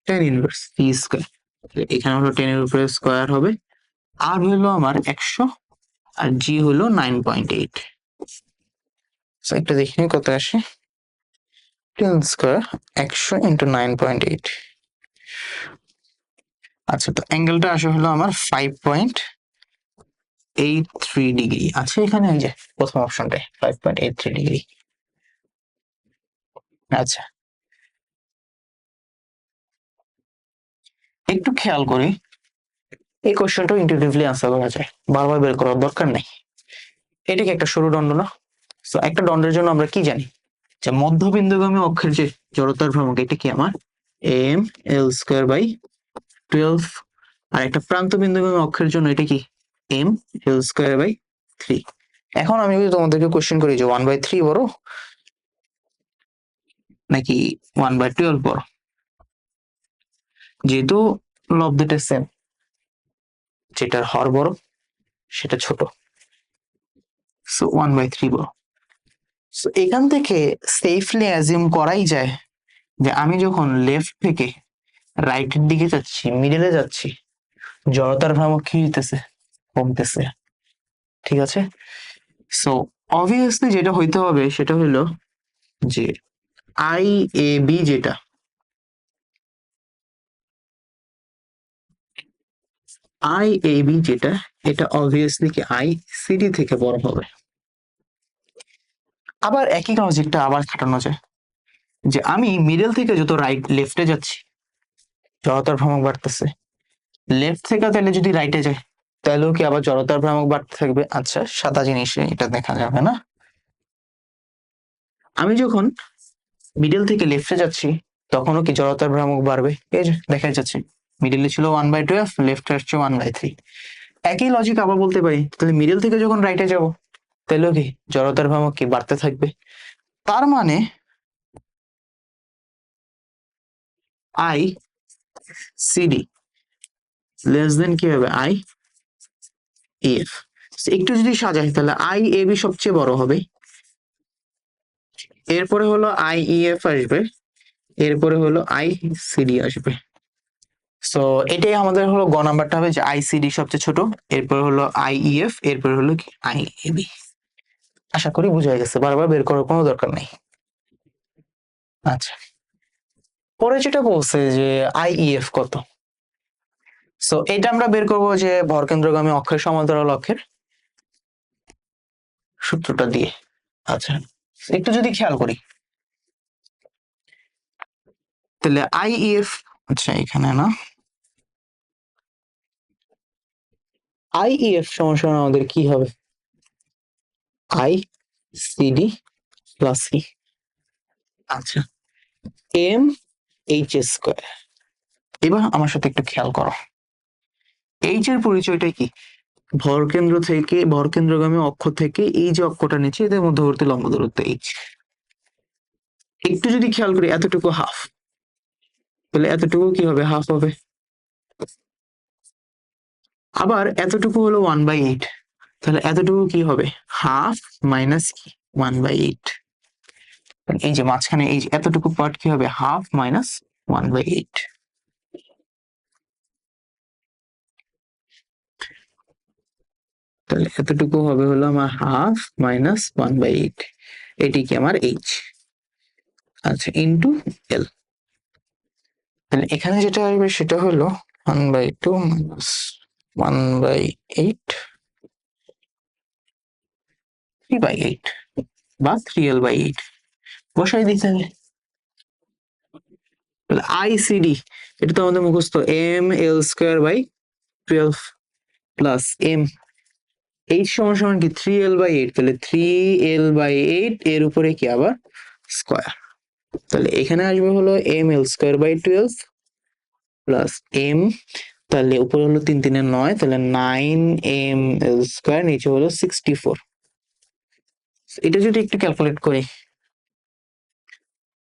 tan ইনভার্স p²। এখানে হলো 10 এর উপরে স্কয়ার হবে, আর হলো আমার 100 আর g হলো 9.8। একটা দেখি কত আসে, 10² 100 ইন্টু 9.8। আচ্ছা, তো অ্যাঙ্গেলটা আসে হলো আমার 5.83 ডিগ্রি। আচ্ছা এখানে এই যে প্রথম অপশনটায় 5.83 ডিগ্রি। আচ্ছা একটু খেয়াল করি, এই কোশ্চেনটা ইন্টুইটিভলি আনসার করা যায়, বারবার বের করার দরকার নেই। এটা কি একটা সরু দণ্ড না? তো একটা দণ্ডের জন্য আমরা কি জানি যে মধ্যবিন্দুগামী অক্ষের যে জড়তার ভ্রামক, এটা কি আমার m/L²/12। আর একটা প্রান্ত বিন্দুগামী অক্ষের জন্য এটা কি m/L²/3। এখন আমি যদি তোমাদেরকে কোশ্চেন করি যে 1/3 বড় নাকি 1/12 বড়, যেহেতু লব দুটো সেম, যেটার হর বড় সেটা ছোট, সো 1/3 বড়। সো এখান থেকে সেফলি অ্যাজিউম করাই যায় যে আমি যখন লেফট থেকে রাইটের দিকে যাচ্ছি, মিডলে যাচ্ছি, জড়তার ভ্রামক কি হইতেছে, কমতেছে। ঠিক আছে, সো অবভিয়াসলি যেটা হইতে হবে সেটা হলো যে IAB যেটা, এটা অবভিয়াসলি কি ICD থেকে বড় হবে। আবার একই লজিকটা আবার খাটানো যায় যে আমি মিডল থেকে যত রাইট লেফটে যাচ্ছি জড়তার ভ্রামক বাড়তেছে, লেফট থেকে তাহলে যদি রাইটে যায় তাহলেও কি আবার জড়তার ভ্রামক বাড়তে থাকবে। আচ্ছা সাদা জিনিসে এটা দেখা যাবে না। আমি যখন মিডল থেকে লেফটে যাচ্ছি তখনও কি জড়তার ভ্রামক বাড়বে, এই যে দেখা যাচ্ছে মিডলে ছিল 1/12, লেফটে আসছে 1/3। একই লজিক আবার বলতে পারি, তাহলে মিডল থেকে যখন রাইটে যাব তাহলেও কি জড়তার ভ্রামক কি বাড়তে থাকবে। তার মানে ICD লেস দেন কি হবে IAF। একটু যদি সাজাই তাহলে IAB সবচেয়ে বড় হবে, এরপরে হলো IEF আসবে, এরপরে হলো ICD আসবে। সো এটাই আমাদের হলো গ নাম্বারটা হবে যে ICD সবচেয়ে ছোট, এরপর হলো IEF, এরপর হলো কি IAB। আশা করি বুঝা গেছে, বারবার বের করার কোনো দরকার নেই। আচ্ছা পরে যেটা বলছে যে IEF কত, সো এটা আমরা বের করবো যে ভরকেন্দ্রগামী অক্ষের সমান্তরাল অক্ষের সূত্রটা দিয়ে। আচ্ছা, একটু যদি খেয়াল করি তাহলে আইইএফ, আচ্ছা এখানে না, আইইএফ সমান সমান আমাদের কি হবে, আই সিডি প্লাস ই। আচ্ছা, এম এইচ স্কোয়ার। এবার আমার সাথে একটু খেয়াল করো, এইচ এর পরিচয়টা কি, ভরকেন্দ্র থেকে ভরকেন্দ্রগামী অক্ষ থেকে এই যে অক্ষটা নিচে এদের মধ্যবর্তী লম্ব দূরত্ব এইচ। একটু যদি খেয়াল করি এতটুকু হাফ, তাহলে এতটুকু কি হবে, হাফ হবে। আবার এতটুকু হলো 1/8, তাহলে এতটুকু কি হবে, হাফ মাইনাস কি 1/8। এই যে মাঝখানে এই যে এতটুকু পার্ট কি হবে, হাফ মাইনাস 1/8। তাহলে এতটুকু হবে হলো আমার হাফ মাইনাস 1/8, এটি কি আমার এইচ। আচ্ছা, ইন্টু এল। তাহলে এখানে যেটা আসবে সেটা হলো 1/2 মাইনাস 1/8, 3/8 বা 3L/8 বসাই দিতে হবে। তাহলে আইসিডি, এটা তো আমাদের মুখস্থ, m L²/12 plus M H সমান সমান কি 3L/8, তাহলে 3L/8 এর উপরে কি আবার স্কোয়ার। তাহলে এখানে আসবে হলো mL²/12 প্লাস এম, তাহলে উপরে হলো 3 3 9, তাহলে 9mL², নিচে হলো 64। এটা যদি একটু ক্যালকুলেট করি,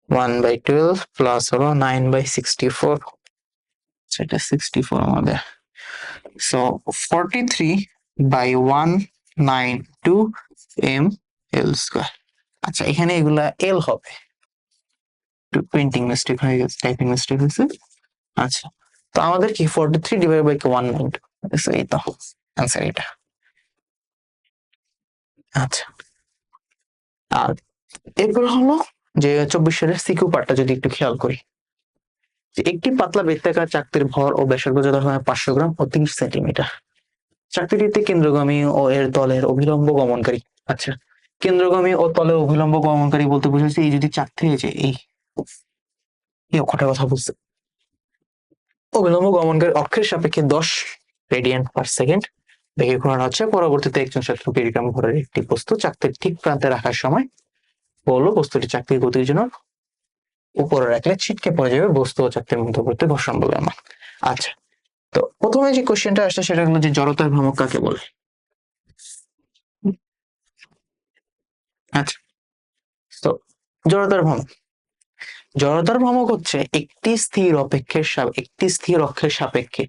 1/12 প্লাস হলো 9/64, সেটা 64 আমাদের। So 43/192 mL²। আচ্ছা, এখানে এগুলা এল হবে, একটু প্রিন্টিং মিস্টেক হয়ে গেছে, টাইপিং মিস্টেক হয়েছে। আচ্ছা, তো আমাদের কি 43/192, এই তো অ্যান্সার এটা। আচ্ছা, আর এরপর হলো যে 24 সালের সিকিউ পার্টটা যদি একটু খেয়াল করি, যে একটি পাতলা বৃত্তাকার চাকতির ভর ও ব্যাসার্ধ যথাক্রমে 500 গ্রাম ও 30 সেন্টিমিটার। চাকতিটিতে কেন্দ্রগামী ও এর তলের অভিলম্ব গমনকারী। আচ্ছা, কেন্দ্রগামী ও তলের অভিলম্ব গমনকারী বলতে বুঝাচ্ছি এই যদি চাকতি হয়েছে এই অক্ষটার কথা বলছে, অভিলম্ব গমনকারী অক্ষের সাপেক্ষে 10 রেডিয়ান পার সেকেন্ড বেগে ঘোরানো হচ্ছে। পরবর্তীতে একজন ছাত্র কিলোগ্রাম ভরের একটি বস্তু চাকতির ঠিক প্রান্তে রাখার সময় বলল বস্তুটি চাকতির গতির জন্য উপরে রাখলে ছিটকে পড়ে যাবে বস্তু ও চাকতির মধ্যবর্তী ঘর্ষণ বলে আমার। আচ্ছা, তো প্রথমে যে কোশ্চেনটা আসছে সেটা হলো যে জড়তার ভ্রামক কাকে বলে। আচ্ছা, তো জড়তার ভ্রামক, জড়তার ভ্রামক হচ্ছে একটি স্থির অক্ষের সাপেক্ষে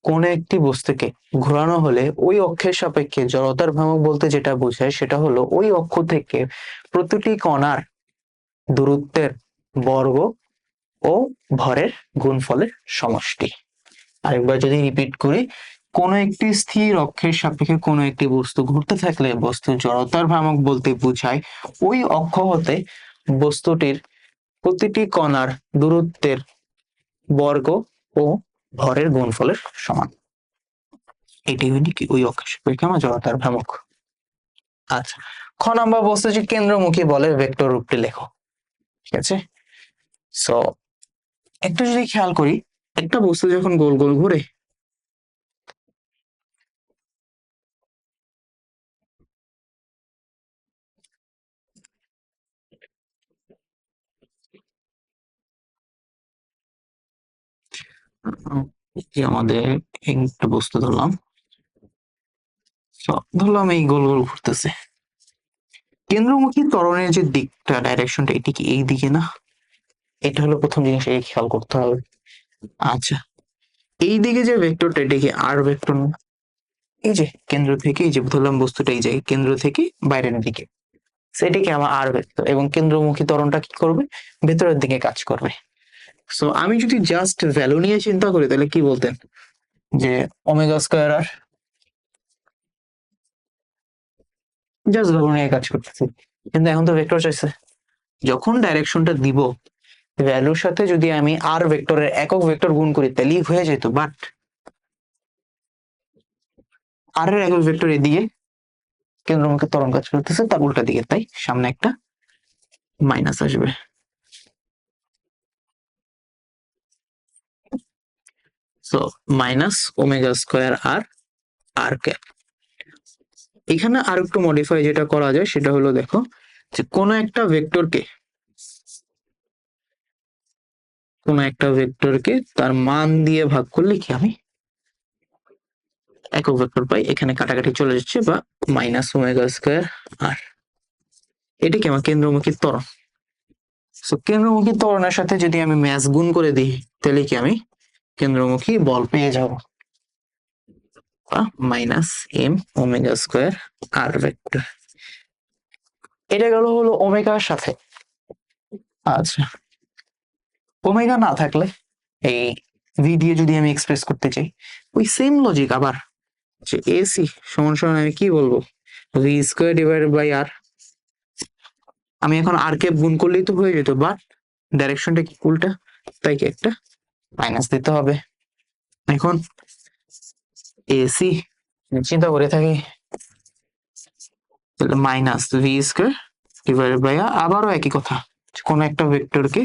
কোন একটি বস্তুকে ঘোরানো হলে ওই অক্ষের সাপেক্ষে জড়তার ভ্রামক বলতে যেটা বোঝায় সেটা হলো ওই অক্ষ থেকে প্রতিটি কণার দূরত্বের বর্গ ও ভরের গুণফলের সমষ্টি। আরেকবার যদি রিপিট করি, কোন একটি স্থির অক্ষের সাপেক্ষে কোন একটি বস্তু ঘুরতে থাকলে বস্তু জড়তার ভ্রামক বলতে বোঝায় ওই অক্ষ হতে বস্তুটির প্রতিটি কণার দূরত্বের বর্গ ও ভরের গুণফলের সমান। এটি হলো কি ওই অক্ষের সাপেক্ষে আমার জড়তার ভ্রামক। আচ্ছা, খ নাম্বার বলছে যে কেন্দ্রমুখী বলের ভেক্টর রূপটি লেখো। ঠিক আছে, সো একটু যদি খেয়াল করি, একটা বস্তু যখন গোল গোল ঘুরে, আমাদের একটা বস্তু ধরলাম, ধরলাম এই গোল গোল ঘুরতেছে, কেন্দ্রমুখী ত্বরণের যে দিকটা, ডাইরেকশনটা, এটি কি এই দিকে না? এটা হলো প্রথম জিনিস, এই খেয়াল করতে হবে। আচ্ছা, এই দিকে যে ভেক্টরটা, এটা কি আর ভেক্টর না? এই যে কেন্দ্র থেকে, এই যে ধরলাম বস্তুটা এই যায় কেন্দ্র থেকে বাইরের দিকে, সেটাকে আমার আর ভেক্টর, এবং কেন্দ্রমুখী ত্বরণটা কি করবে, ভেতরের দিকে কাজ করবে। সো আমি যদি জাস্ট ভ্যালু নিয়ে চিন্তা করি তাহলে কি বলতেন, যে ওমেগা² আর জাস্ট ভ্যালু নিয়ে কাজ করতেছি, কিন্তু এখন তো ভেক্টর চাইছে। যখন ডাইরেকশনটা দিব ভ্যালুর সাথে যদি আমি আর ভেক্টরের একক ভেক্টর গুণ করি তাহলেই হয়ে যেত, বাট আর এর একক ভেক্টর এদিকে কেন্দ্রমুখী ত্বরণ কাজ করতেছে, তার উল্টা দিকে, তাই সামনে একটা মাইনাস আসবে। সো মাইনাস ওমেগা স্কোয়ার আর আর ক্যাপ। এখানে আর একটু মডিফাই যেটা করা যায় সেটা হলো, দেখো যে কোনো একটা ভেক্টরকে তার মান দিয়ে ভাগ করলে কি আমি একক ভেক্টর পাই। এখানে কাটাকাটি চলে যাচ্ছে, বা মাইনাস ওমেগা স্কোয়ার আর এটা কি আমার কেন্দ্রমুখী ত্বরণ। সো কেন্দ্রমুখী ত্বরণের সাথে যদি আমি ম্যাস গুণ করে দিই তাহলে কি আমি কেন্দ্রমুখী বল পেয়ে যাব, মাইনাস এম ওমেগা স্কোয়ার আর ভেক্টর। এটা গেল হলো ওমেগার সাথে। আচ্ছা, ওমেগা না থাকলে এই ভি দিয়ে যদি আমি এক্সপ্রেস করতে চাই, ওই সেম লজিক আবার, যে এসি সমান সমান আমি কি বলবো, ভি স্কোয়ার ডিভাইডেড বাই আর। আমি এখন আর কে গুণ করলেই তো হয়ে যেত, বাট ডাইরেকশনটা কি উল্টা, তাই কি একটা মাইনাস দিতে হবে। এখন এসি চিন্তা করে থাকি, তাহলে minus V square divided by R, আবারও একই কথা, কোন একটা ভেক্টরকে,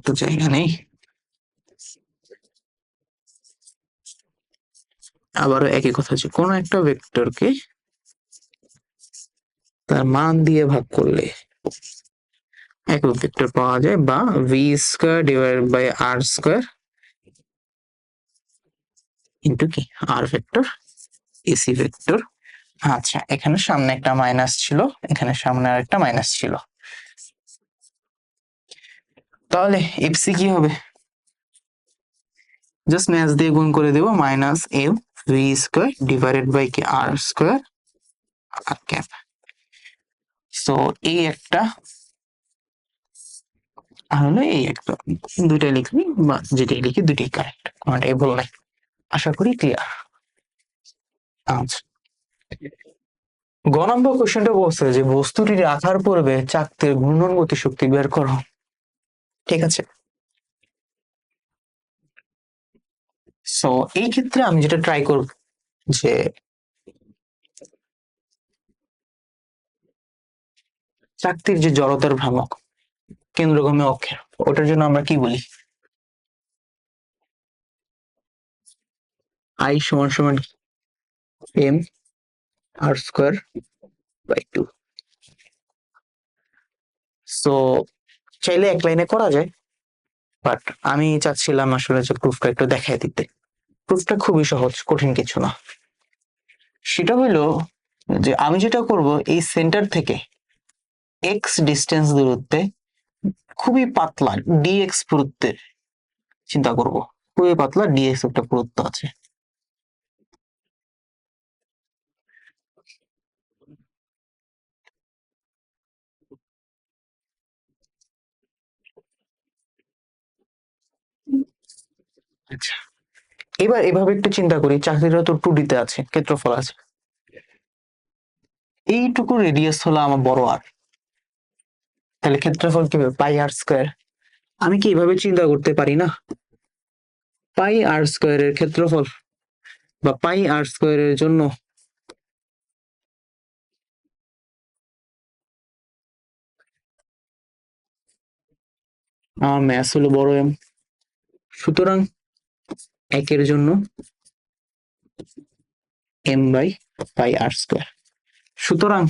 তো জায়গা নেই, আবারও একই কথা, যে কোন একটা ভেক্টরকে তার মান দিয়ে ভাগ করলে একক ভেক্টর পাওয়া যায়, বা v square divided by r square into কি আর ভেক্টর, এসি ভেক্টর। আচ্ছা, এখানে সামনে একটা মাইনাস ছিল, এখানে সামনে আর একটা মাইনাস ছিল, তাহলে এফসি কি হবে, জাস্ট ম্যাচ দিয়ে গুণ করে দেবো, minus m V square divided by কি আর স্কোয়ার আর ক্যাপ। সো এই একটা আর হলো এই একটা, দুইটাই লিখবি বা যেটাই লিখি দুইটাই কারেক্ট, কোনটাই ভুল নাই। আশা করি ক্লিয়ার। আচ্ছা, গ নম্বর কোশ্চেনটা বলছে যে বস্তুটির আকার পূর্বে চাকতির ঘূর্ণন গতিশক্তি বের করো। ঠিক আছে, সো এই ক্ষেত্রে আমি যেটা ট্রাই করব, যে চাকতির যে জড়তার ভ্রামক কেন্দ্রগামী অক্ষের, ওটার জন্য আমরা কি বলি, আই সমান সমান m r square by 2। So চাইলে এক লাইনে করা যায়, বাট আমি চাচ্ছিলাম আসলে যে প্রুফটা একটু দেখাই দিতে। প্রুফটা খুবই সহজ, কঠিন কিছু না। সেটা হইলো যে আমি যেটা করব, এই সেন্টার থেকে এক্স ডিস্টেন্স দূরত্বে খুবই পাতলা ডিএক্স পুরুত্বের চিন্তা করব, খুবই পাতলা ডিএক্স একটা পুরুত্ব আছে। আচ্ছা, এবার এভাবে একটু চিন্তা করি, চাকরিটা তো 2D তে আছে, ক্ষেত্রফল আছে, এইটুকু রেডিয়াস হলো আমার বড় আর, তাহলে ক্ষেত্রফল কি হবে, পাই আর স্কোয়ার। আমি কি এভাবে চিন্তা করতে পারি না, পাই আর স্কোয়ারের ক্ষেত্রফল বা পাই আর স্কোয়ারের জন্য আমার ম্যাস হলো বড় এম, সুতরাং একের জন্য m by pi r square. সুতরাং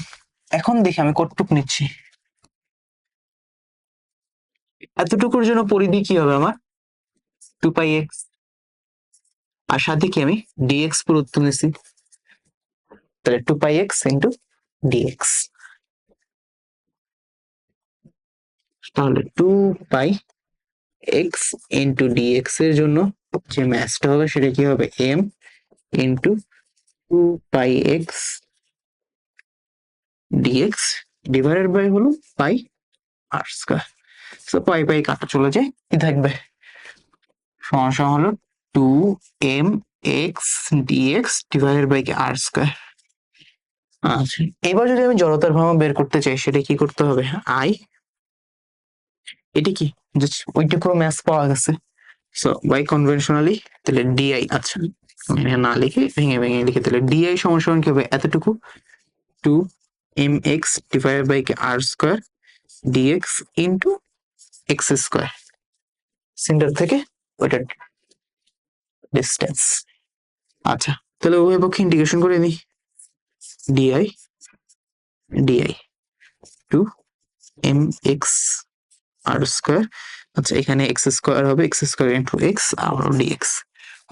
এখন দেখি আমি কতটুকু নিচ্ছি, এতটুকুর জন্য পরিধি কি হবে আমার 2πx, আর সাথে কি আমি ডিএক্স পুরুত্ব নিছি, তাহলে 2πx ইন্টু ডিএক্স, তাহলে 2πx ইন্টু ডিএক্স এর জন্য যে ম্যাথটা হবে সেটা কি হবে, m into 2πx dx divided by হলো পাই আর স্কোয়ার। সো পাই পাই কাটা চলে যায়, কি থাকবে, সমান সমান হলো 2mx dx divided by r square. আচ্ছা, এবার যদি আমি জড়তার ভ্রামক বের করতে চাই, সেটা কি করতে হবে, আই, এটা কি জাস্ট ওইটুকু ম্যাথ পাওয়া গেছে, সো বাই কনভেনশনালি, তাহলে ডিআই। আচ্ছা, না লিখে ভেঙে ভেঙে লিখে তাহলে ডিআই সমান কি হবে এতটুকু 2mx divided by r square dx into x square, centre থেকে ওইটা ডিস্টেন্স। আচ্ছা তাহলে উভয় পক্ষে ইন্টিগ্রেশন করে নিই, ডিআই ডিআই 2mx আর স্কোয়ার, আচ্ছা এখানে এক্স স্কোয়ার হবে, এক্স স্কোয়ার ইন্টু এক্স আর ডিএক্স।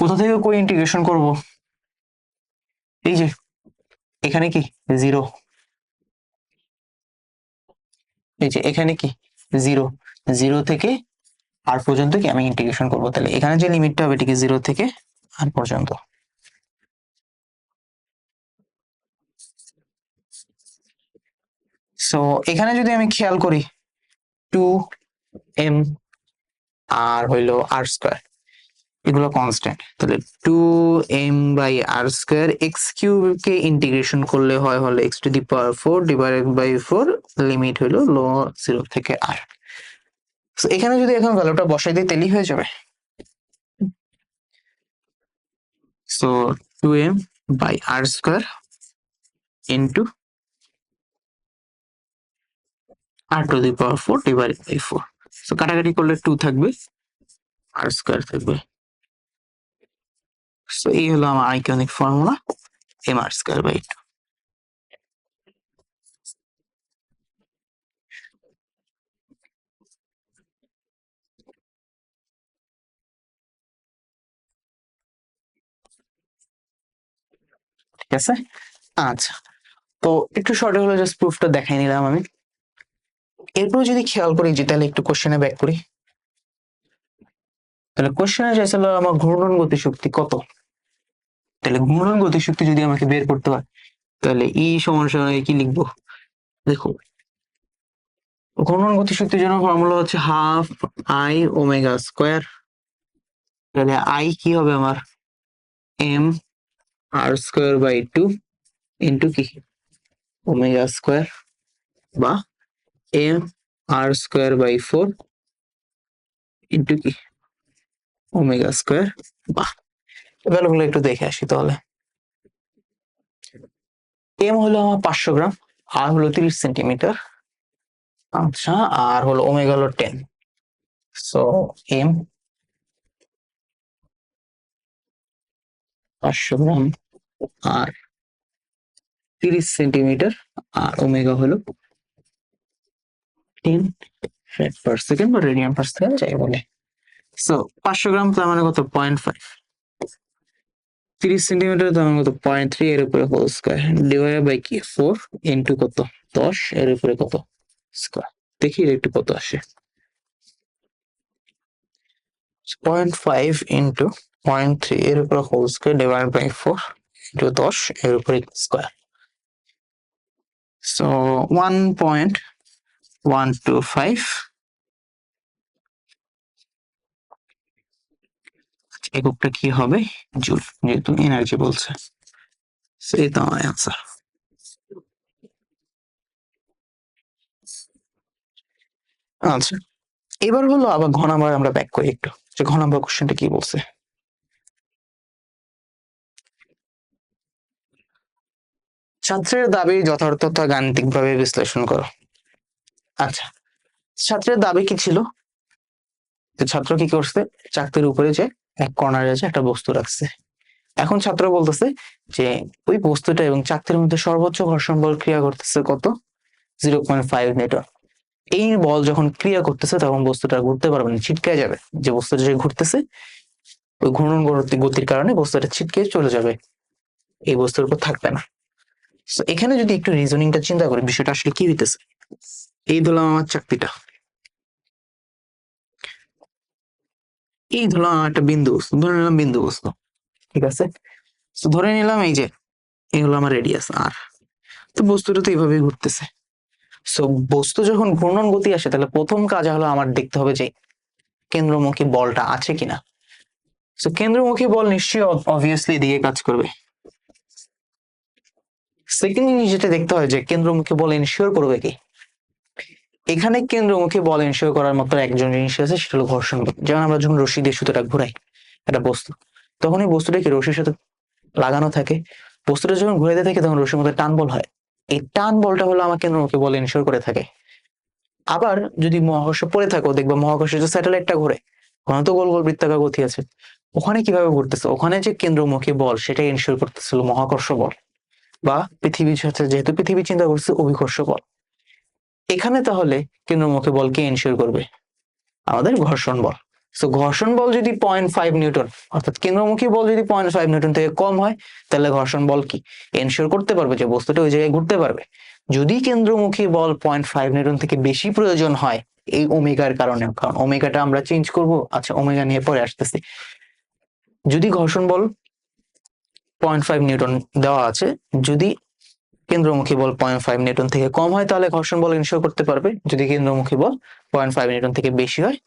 কোথা থেকে কই ইন্টিগ্রেশন করব, এই যে এখানে কি জিরো, এই যে এখানে কি জিরো, জিরো থেকে আর পর্যন্ত কি আমি ইন্টিগ্রেশন করবো, তাহলে এখানে যে লিমিটটা হবে এটিকে জিরো থেকে আর পর্যন্ত। সো এখানে যদি আমি খেয়াল করি 2m আর হইলো আর স্কোয়ার এগুলো কনস্ট্যান্ট, তাহলে 2m by r square x cube কে ইন্টিগ্রেশন করলে হয় হলো x to the power 4 divided by 4, limit হলো লো 0 থেকে r। সো এখানে যদি এখন ভ্যালুটা বসাই দিই তাহলেই হয়ে যাবে। So 2m by r square into r to the power 4 divided by 4, so কাটাকাটি করলে 2 থাকবে আর স্কোয়ার থাকবে। সো এই হলো আমার iconic formula m r square by 2। ঠিক আছে, আচ্ছা তো একটু শর্টে হলো জাস্ট প্রুফটা দেখাই নিলাম আমি। এরপর যদি খেয়াল করি যে তাহলে একটু কোশ্চেনে ব্যাক করি, তাহলে কোশ্চেনে চাইছিল আমার ঘূর্ণন গতিশক্তি কত, তাহলে ঘূর্ণন গতিশক্তি যদি আমাকে বের করতে হয় তাহলে ই সমান সমান কি লিখবো, দেখো ঘূর্ণন গতিশক্তির জন্য ফর্মুলা হচ্ছে হাফ আই ওমেগা স্কোয়ার, তাহলে আই কি হবে আমার m r square by 2 into কি ওমেগা স্কোয়ার বা m r square by 4 into কি ওমেগা স্কোয়ার। বাহ, ভ্যালুগুলো একটু দেখে আসি তাহলে। এম হলো আমার 500 গ্রাম, আর হলো 30 সেন্টিমিটার, আচ্ছা আর হলো ওমেগা হলো 10, সো এম 500 গ্রাম আর 30 সেন্টিমিটার আর ওমেগা হলো 10 ফ্রেড পার সেকেন্ড বা রেডিয়ান পার সেকেন্ড যাই বলে। সো 500 গ্রাম তার মানে কত 0.5, 30 সেন্টিমিটার তার মানে কত 0.3 এর উপরে হোল স্কয়ার ডিভাইড বাই কি 4 ইন্টু কত 10 এর উপরে কত স্কয়ার, দেখি এর একটু কত আসে, 0.5 ইন্টু 0.3 এর উপরে whole square divide by 4 into 10 এর উপরে স্কয়ার, সো 1.125 এককটা কি হবে জুল, যেহেতু এনার্জি বলছে, সেই তো আমার অ্যান্সার। আচ্ছা এবার হলো আবার ঘ নাম্বার আমরা ব্যাক করি একটু, যে ঘ নাম্বার কোশ্চেনটা কি বলছে। ছাত্রের দাবি যথার্থতা গাণিতিকভাবে বিশ্লেষণ করো। আচ্ছা ছাত্রের দাবি কি ছিল, ছাত্র কি করছে চাকতির উপরে যে এক কর্নারে যে একটা বস্তু রাখছে, এখন ছাত্র বলতেছে যে ওই বস্তুটা এবং চাকতির মধ্যে সর্বোচ্চ ঘর্ষণ বল ক্রিয়া করতেছে কত 0.5 নিউটন। এই বল যখন ক্রিয়া করতেছে তখন বস্তুটা ঘুরতে পারবে না, ছিটকে যাবে, যে বস্তুটা যে ঘুরতেছে ওই ঘূর্ণন গতির কারণে বস্তুটা ছিটকে চলে যাবে, এই বস্তুর উপর থাকবে না। এখানে যদি একটু রিজনিংটা চিন্তা করি বিষয়টা আসলে কি হইতেছে, এই ধরলাম আমার চাকতিটা, এই ধরলাম আমার একটা বিন্দু বস্তু, ধরে নিলাম বিন্দু বস্তু, ঠিক আছে, তো ধরে নিলাম এই যে এই হলো আমার রেডিয়াস আর, তো বস্তুটা তো এইভাবেই ঘুরতেছে। সো বস্তু যখন ঘূর্ণন গতি আসে তাহলে প্রথম কাজ হলো আমার দেখতে হবে যে কেন্দ্রমুখী বলটা আছে কিনা। সো কেন্দ্রমুখী বল নিশ্চয়ই অবভিয়াসলি এদিকে কাজ করবে। সেকেন্ড জিনিস যেটা দেখতে হয় যে কেন্দ্রমুখী বল এনশিওর করবে কি, এখানে কেন্দ্রমুখী বল এনশিওর করার মতো একজন জিনিস আছে, সেটা হলো ঘর্ষণ বল। যেমন আমরা যখন রশি দিয়ে সুতোটা ঘুরাই একটা বস্তু, তখন এই বস্তুটা কি রশ্মির সাথে লাগানো থাকে। বস্তুটা যখন ঘুরাইতে থাকে তখন রশ্মির মধ্যে টান বল হয়। এই টান বলটা হলো আমার কেন্দ্রমুখী বল এনশিওর করে থাকে। আবার যদি মহাকর্ষ পড়ে থাকো, দেখবা মহাকর্ষের যে স্যাটেলাইটটা ঘুরে, ওখানে তো গোল গোল বৃত্তাকার গতি আছে, ওখানে কিভাবে ঘুরতেছে, ওখানে যে কেন্দ্রমুখী বল সেটা এনশিওর করতেছিল মহাকর্ষ বল, বা পৃথিবীর সাথে যেহেতু পৃথিবী চিন্তা করছে অভিকর্ষ বল। এখানে তাহলে কেন্দ্রমুখী বল কে এনশিওর করবে? আমাদের ঘর্ষণ বল। তো ঘর্ষণ বল যদি 0.5 নিউটন, অর্থাৎ কেন্দ্রমুখী বল যদি 0.5 নিউটন থেকে কম হয়, তাহলে ঘর্ষণ বল কি এনশিওর করতে পারবে যে বস্তুটা ওই জায়গায় ঘুরতে পারবে। যদি কেন্দ্রমুখী বল 0.5 নিউটন থেকে বেশি প্রয়োজন হয় এই ওমেগার কারণে, কারণ ওমেগাটা আমরা চেঞ্জ করব, আচ্ছা ওমেগা নিয়ে পরে আসতেছি। যদি ঘর্ষণ বল 0.5 নিউটন দেওয়া আছে, যদি কেন্দ্রমুখী বল 0.5 নিউটন থেকে কম হয় তাহলে ঘর্ষণ বল এনশিওর করতে পারবে। যদি কেন্দ্রমুখী বল 0.5 নিউটন থেকে বেশি হয়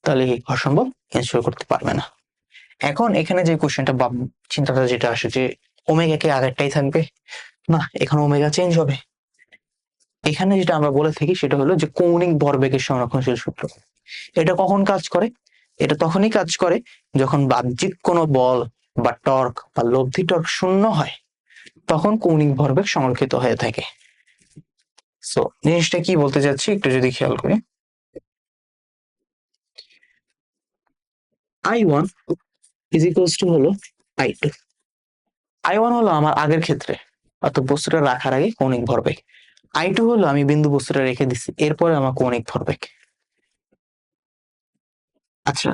তাহলে এই ঘর্ষণ বল এনশিওর করতে পারবে না। এখন এখানে যে কোশ্চেনটা বা চিন্তাটা যেটা আসে যে ওমেগা কে আগেরটাই থাকবে, না এখানে ওমেগা চেঞ্জ হবে। এখানে যেটা আমরা বলে থাকি সেটা হলো যে কৌণিক ভরবেগের সংরক্ষণশীল সূত্র। এটা কখন কাজ করে? এটা তখনই কাজ করে যখন বাহ্যিক কোনো বল বা টর্ক বা লব্ধি টর্ক শূন্য হয়, তখন কৌণিক ভরবেগ সংরক্ষিত হয়ে থাকে। সো জিনিসটা কি বলতে চাচ্ছি একটু যদি খেয়াল করি, I1 ইজ ইকুয়ালস টু হলো I2। I1 হলো আমার আগের ক্ষেত্রে, অর্থাৎ বস্তুটা রাখার আগে কৌণিক ভরবেগ। I2 হলো আমি বিন্দু বস্তুটা রেখে দিচ্ছি, এরপরে আমার কৌণিক ভরবেগ। আচ্ছা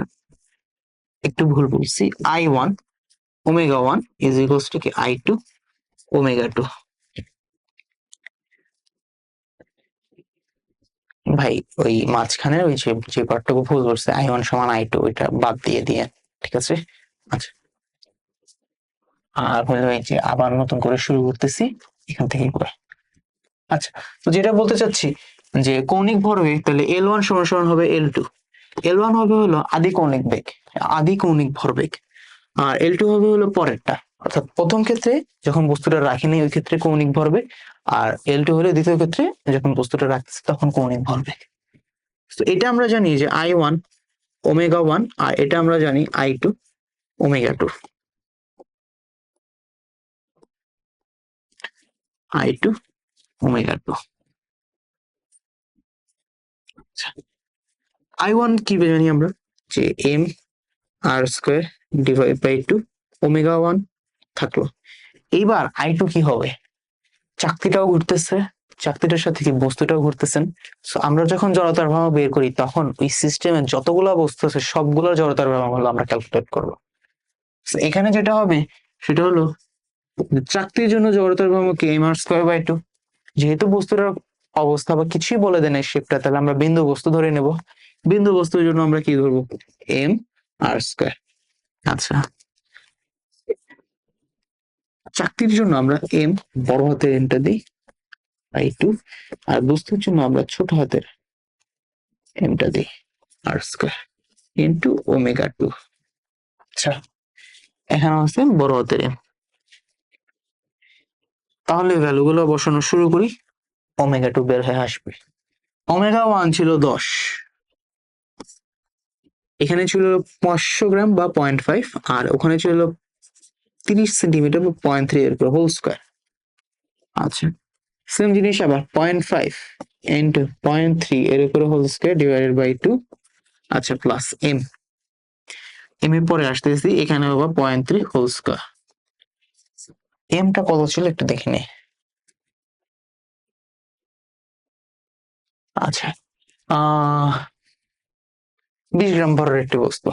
একটু ভুল বলছি, I1 omega 1 is equals to কি I2 ওমেগা 2। ভাই ওই মাঝখানে ওই যে যে পার্টটুকু ভুল করছে, I1 সমান I2, ওইটা বাদ দিয়ে ঠিক আছে। আচ্ছা আর হলো এই যে আবার নতুন করে শুরু করতেছি এখান থেকে করে। আচ্ছা তো যেটা বলতে চাচ্ছি যে কৌণিক ভরবেগ তাহলে L1 সমান সমান হবে L2। L1 হবে হলো আদি কৌণিক বেগ, আদি কৌণিক ভরবেগ, আর L2 হবে হলো পরেরটা। অর্থাৎ প্রথম ক্ষেত্রে যখন বস্তুটা রাখিনি ওই ক্ষেত্রে কৌণিক ভরবেগ, আর L2 হলো দ্বিতীয় ক্ষেত্রে যখন বস্তুটা রাখছে তখন কৌণিক ভরবেগ। তো এটা আমরা জানি যে I1 ওমেগা 1, আর এটা আমরা জানি I2 omega 2। I2 omega 2। I1 কি জানি আমরা যে m r² divide by 2 omega 1 থাকলো। এইবার I2 কি হবে? চাকতিটাও ঘুরতেছে, চাকতিটার সাথে কি বস্তুটাও ঘুরতেছেন। সো আমরা যখন জড়তার ভ্রামক বের করি তখন ওই সিস্টেমে যতগুলা বস্তু আছে সবগুলোর জড়তার ভ্রামক হলো আমরা ক্যালকুলেট করবো। এখানে যেটা হবে সেটা হলো চাকতির জন্য জড়তার ভ্রামক কি m r²/2। যেহেতু বস্তুটার অবস্থা বা কিছুই বলে দেয় না শেপটা, তাহলে আমরা বিন্দু বস্তু ধরে নেব। বিন্দু বস্তুর জন্য আমরা কি ধরবো? m r²। আচ্ছা চাকতির জন্য আমরা m বড় হাতের এমটা দিই I2, আর বস্তুর জন্য আমরা ছোট হাতের এমটা দিই r² ইন্টু ওমেগা 2। আচ্ছা এখানে আছে বড় হাতের এম। তাহলে ভ্যালুগুলো বসানো শুরু করি, ওমেগা 2 বের হয়ে আসবে। ওমেগা 1 ছিল 10, এখানে ছিল 500 গ্রাম বা 0.5, আর ওখানে ছিল 30 সেন্টিমিটার বা 0.3 এর উপর হোল স্কোয়ার। আচ্ছা সেম জিনিস আবার 0.5 ইন্টু 0.3 এর উপরে হোল স্কোয়ার ডিভাইডেড বাই 2। আচ্ছা প্লাস এম এর পরে আসতেছি, এখানে আবার 0.3 হোল স্কোয়ার। এমটা কত ছিল একটু দেখে নি। আচ্ছা 20 গ্রাম ভরের একটি বস্তু,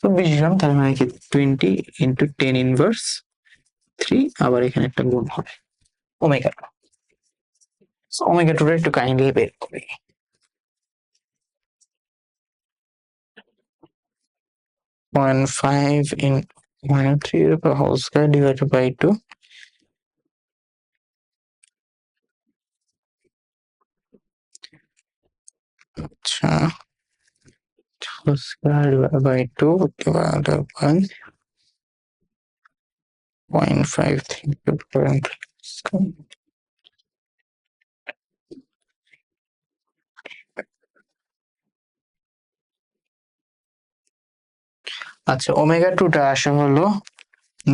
তো 20 গ্রাম তার মানে কি 20 ইন্টু 10⁻³ আবার এখানে একটা গুণ হবে ওমেগা। ওমেগা 2 একটু কাইন্ডলি বের করি। 0.5 in -3 এর উপর হোল স্কয়ার ডিভাইডেড বাই 2। আচ্ছা whole square divided by 2 divided by 0.5 আচ্ছা ওমেগা টুটা আসে হলো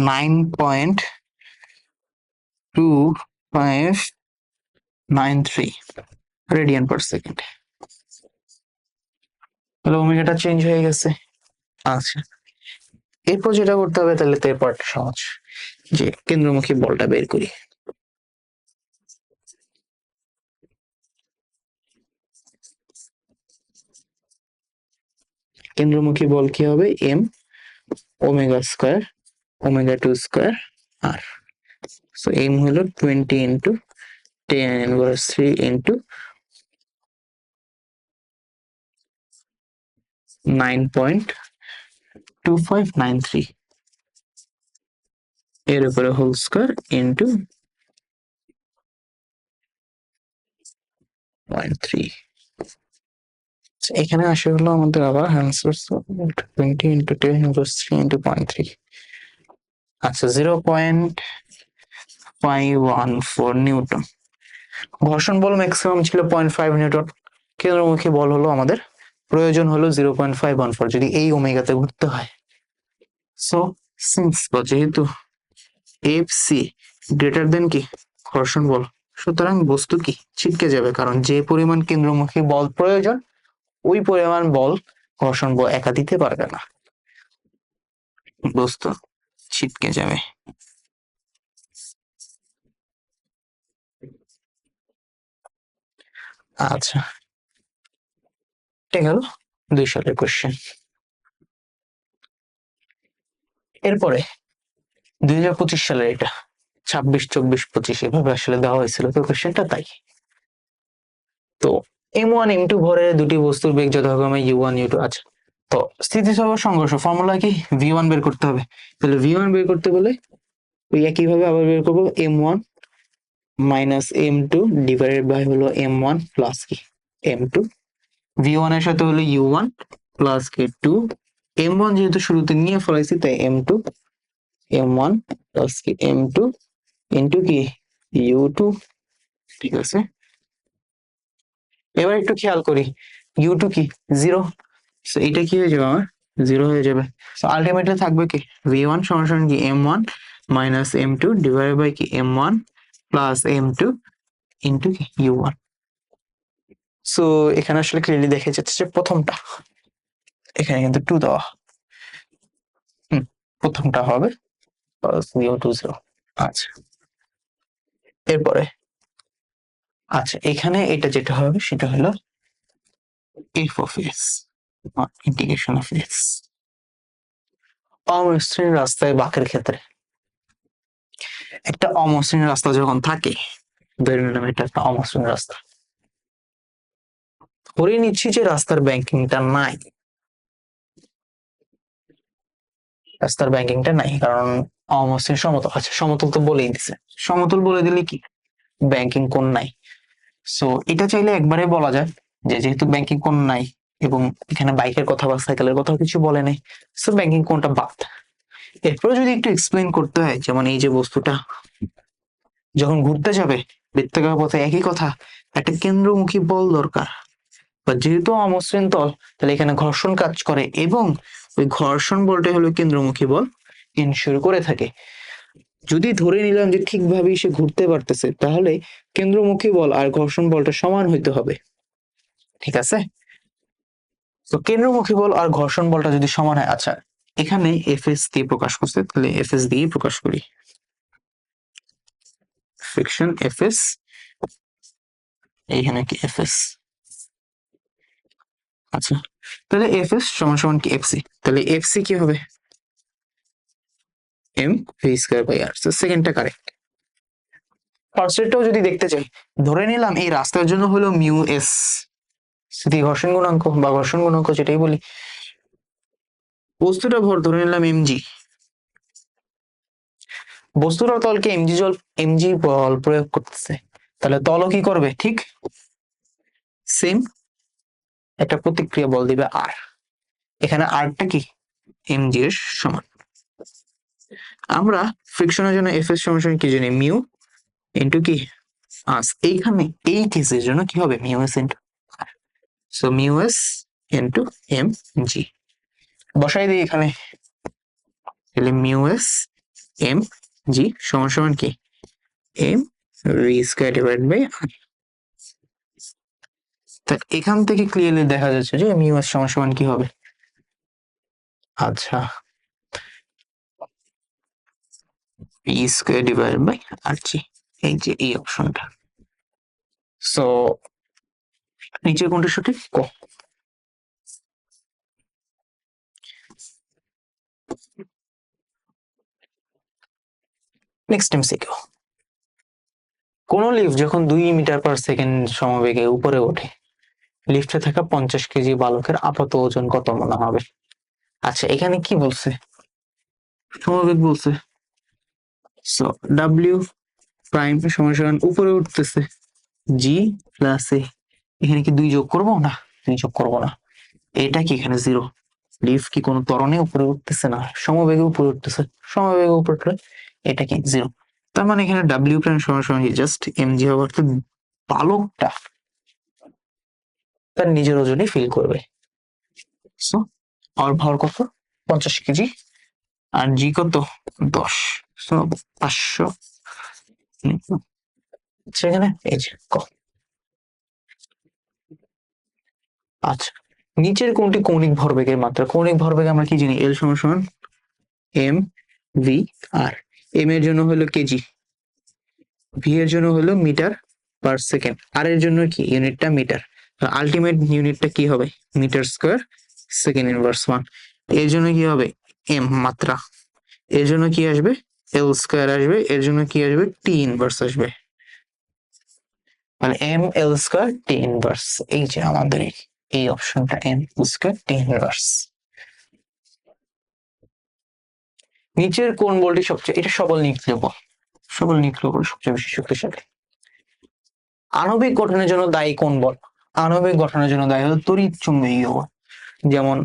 9.2593 রেডিয়ান পার সেকেন্ড। তাহলে ওমেগাটা চেঞ্জ হয়ে গেছে। আচ্ছা এরপর যেটা করতে হবে, তাহলে তো এরপরটা সহজ, যে কেন্দ্রমুখী বলটা বের করি। কেন্দ্রমুখী বল কি হবে? M omega square omega two square R. So M হলো 20 ইন্টু 10⁻³ ইন্টু 9.2593 এর উপরে হোল স্কোয়ার ইন্টু 0.3। এখানে আসে হলো আমাদের আবার অ্যান্সার 20 ইন্টু 10⁻³ ইন্টু 0.3। আচ্ছা 0.514 নিউটন। ঘর্ষণ বল ম্যাক্সিমাম ছিল 0.5 নিউটন। কেন্দ্রমুখী বল হলো আমাদের প্রয়োজন হলো 0.514 যদি এই ওমেগাতে ঘুরতে হয়। সো সিন্স যেহেতু এফ সি গ্রেটার দেন কি ঘর্ষণ বল, সুতরাং বস্তু কি ছিটকে যাবে, কারণ যে পরিমাণ কেন্দ্রমুখী বল প্রয়োজন ওই পরিমাণ বল ঘর্ষণ বল একা দিতে পারবে না, বস্তু ছিটকে যাবে। আচ্ছা এটা গেল 2 সালের কোশ্চেন। এরপরে 2025 সালের এটা 26, 24, 25 এভাবে আসলে দেওয়া হয়েছিল তো কোশ্চেনটা, তাই তো M1 M2 ভরে দুটি বস্তুর বেগ যথাক্রমে u1 u2। আচ্ছা তো স্থিতিস্থাপক সংঘর্ষ ফর্মুলা কি? v1 বের করতে হবে। তাহলে v1 বের করতে বলে ওই একইভাবে আবার বের করবো m1 minus m2 divided by হলো m1 প্লাস কি m2। v1 এর সাথে হলো u1 প্লাস কি 2, m1 যেহেতু শুরুতে নিয়ে ফেলাইছি তাই m2 m1 প্লাস কি m2 ইন্টু কি u2। ঠিক আছে, এবার একটু খেয়াল করি u2 কি 0, সো এটা কি হয়ে যাবে আমার 0 হয়ে যাবে। সো আলটিমেটলি থাকবে কি v1 সমান কি m1 minus m2 divided by কি m1 প্লাস m2 ইন্টু কি u1। সো এখানে আসলে ক্লিয়ারলি দেখা যাচ্ছে যে প্রথমটা, এখানে কিন্তু 2 দেওয়া, প্রথমটা হবে প্লাস u2 0। আচ্ছা এরপরে আচ্ছা এখানে এটা যেটা হবে সেটা হলো f of s integration of s। অমসৃণ রাস্তায় বাঁকের ক্ষেত্রে, একটা অমসৃণ রাস্তা যখন থাকে, ধরে নিলাম এটা একটা অমসৃণ রাস্তা, ধরে নিচ্ছি যে রাস্তার ব্যাংকিংটা নাই, রাস্তার ব্যাংকিংটা নাই কারণ অমসৃণ সমতল। আচ্ছা সমতল তো বলেই দিছে, সমতল বলে দিলে কি ব্যাংকিং কোণ নাই। সো এটা চাইলে একবারে বলা যায় যে যেহেতু ব্যাংকিং কোণ নাই এবং এখানে বাইকের কথা বা সাইকেলের কথা কিছু বলে নাই, সো ব্যাংকিং কোণটা বাদ। এরপরে যদি একটু এক্সপ্লেন করতে হয়, যেমন এই যে বস্তুটা যখন ঘুরতে যাবে বৃত্তাকার পথে, একই কথা, একটা কেন্দ্রমুখী বল দরকার, বা যেহেতু অমসৃণ তল তাহলে এখানে ঘর্ষণ কাজ করে এবং ওই ঘর্ষণ বলটা হলো কেন্দ্রমুখী বল ইনশিওর করে থাকে। যদি ধরে নিলাম যে ঠিকভাবেই সে ঘুরতে পারতেছে, তাহলে কেন্দ্রমুখী বল আর ঘর্ষণ বলটা সমান হইতে হবে। ঠিক আছে, তো কেন্দ্রমুখী বল আর ঘর্ষণ বলটা যদি সমান হয়, আচ্ছা এখানে এফএস দিয়ে প্রকাশ করছে, তাহলে এফএস দিয়ে প্রকাশ করি, ফ্রিকশন এফএস, এইখানে কি এফএস। আচ্ছা তাহলে এফএস সমান সমান কি এফসি, তাহলে এফসি কি হবে এম ভি স্কয়ার বাই আর। তো সেকেন্ডটা কারেক্ট। ফার্স্টেরটাও যদি দেখতে চাই, ধরে নিলাম এই রাস্তার জন্য হলো মিউ এস, স্থিতি ঘর্ষণ গুণাঙ্ক বা ঘর্ষণ গুণাঙ্ক যেটাই বলি, বস্তুটা ভর ধরে নিলাম এমজি, বস্তুটার তলকে এমজি বল প্রয়োগ করতেছে, তাহলে তলও কি করবে ঠিক সেম একটা প্রতিক্রিয়া বল দিবে আর, এখানে আরটা কি এমজি এর সমান। আমরা ফ্রিকশনের জন্য এফ এস সমান কি জানি মিউ ইন্টু কি আস, এইখানে এই কেসের জন্য কি হবে mu S into R, so mu S into M G বসাই দিই এখানে তাহলে মিউ এস এম জি সমান সমান কি M V square divide by R. তা এখান থেকে ক্লিয়ারলি দেখা যাচ্ছে যে মিউ এস সমান সমান কি হবে। আচ্ছা, ভি স্কয়ার ডিভাইড বাই আর জি, এই যে এই অপশনটা। সো নিচে কোনটা সঠিক? ক। Next MCQ. কোন লিফট যখন 2 মিটার/সেকেন্ড সমবেগে উপরে ওঠে, লিফটে থাকা 50 কেজি বালকের আপাত ওজন কত মনে হবে? আচ্ছা, এখানে কি বলছে? সমবেগ বলছে। সো ডাব্লিউ প্রাইম সমান সমান উপরে উঠতেছে জি প্লাস এ। এখানে কি 2 যোগ করবো? না, 2 যোগ করবো না। এটা কি এখানে 0? লিফট কি কোনো ত্বরণে উপরে উঠতেছে? না, সমবেগে উপরে উঠতেছে। সমবেগে উপরে উঠলে এটা কি 0। তার মানে এখানে ডাব্লিউ প্রাইম সমান সমান জাস্ট এম জি হবে, অর্থাৎ বালকটা তার নিজের ওজনই ফিল করবে। সো আর ভর কত? 50 কেজি। আর জি কত? 10। সো 500। সেখানে এই যে ক। আচ্ছা, নিচের কোনটি কৌণিক ভরবেগের মাত্রা? কৌণিক ভরবেগ আমরা কি জানি? এল সমান সমান এম ভি আর। এম এর জন্য হলো কেজি, ভি এর জন্য হলো মিটার/সেকেন্ড, আর এর জন্য কি ইউনিটটা মিটার। আলটিমেট ইউনিটটা কি হবে? Metre square second inverse 1। এর জন্য কি হবে? এম মাত্রা। এর জন্য কি আসবে? এল স্কয়ার আসবে। এর জন্য কি আসবে? টি ইনভার্স আসবে। মানে M L square T inverse. এই যে আমাদের এই অপশনটা এম স্কয়ার টি ইনভার্স। নিচের কোন বলটি সবচেয়ে, এটা সবল নিউক্লিয় বল। সবল নিউক্লিয় বল সবচেয়ে বেশি শক্তিশালী। আণবিক গঠনের জন্য দায়ী কোন বল? আণবিক গঠনের জন্য দায়ী হলো তড়িৎ চুম্বকীয় বল। যেমন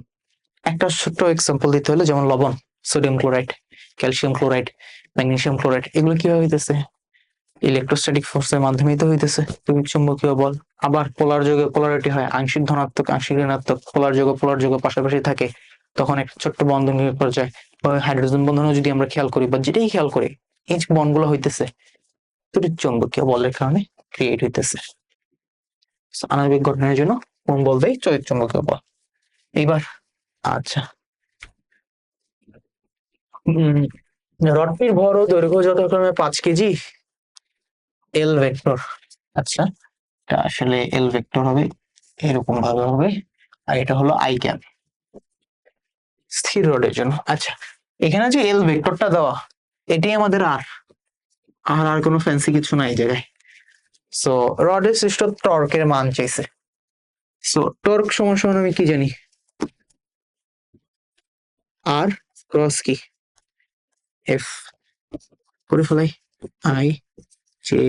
একটা ছোট্ট এক্সাম্পল দিতে হলে, যেমন লবণ, sodium chloride, calcium chloride, magnesium chloride, এগুলো কিভাবে হইতেছে? ইলেকট্রোস্ট্যাটিক ফোর্সের মাধ্যমেই তো হইতেছে, তড়িৎ চুম্বকীয় বল। আবার পোলার যৌগে পোলারিটি হয়, আংশিক ধনাত্মক আংশিক ঋণাত্মক, পোলার যৌগ পাশাপাশি থাকে, তখন একটা ছোট্ট বন্ধন পর্যায়ে হাইড্রোজেন বন্ধনও যদি আমরা খেয়াল করি বা যেটাই খেয়াল করি, এই যে বন্ডগুলো হইতেছে তড়িৎ চুম্বকীয় বলের কারণে ক্রিয়েট হইতেছে। আণবিক গঠনের জন্য কোন বল দেয়? তড়িৎ চুম্বকীয় বল। এইবার আচ্ছা, রডটির ভর ও দৈর্ঘ্য যথাক্রমে 5 কেজি। এল ভেক্টর। আচ্ছা, এটা আসলে এল ভেক্টর হবে, এরকম ভাবে হবে। আর এটা হলো আই ক্যাপ স্থির রডের জন্য। আচ্ছা, এখানে যে এল ভেক্টরটা দেওয়া, এটাই আমাদের আর আর আর কোনো ফ্যান্সি কিছু নাই জায়গায়। সো রডের সৃষ্ট টর্কের মান চাইছে। সো টর্ক সমান সমান আমি কি জানি? আর ক্রস কি এফ করে ফেলাই, আই জে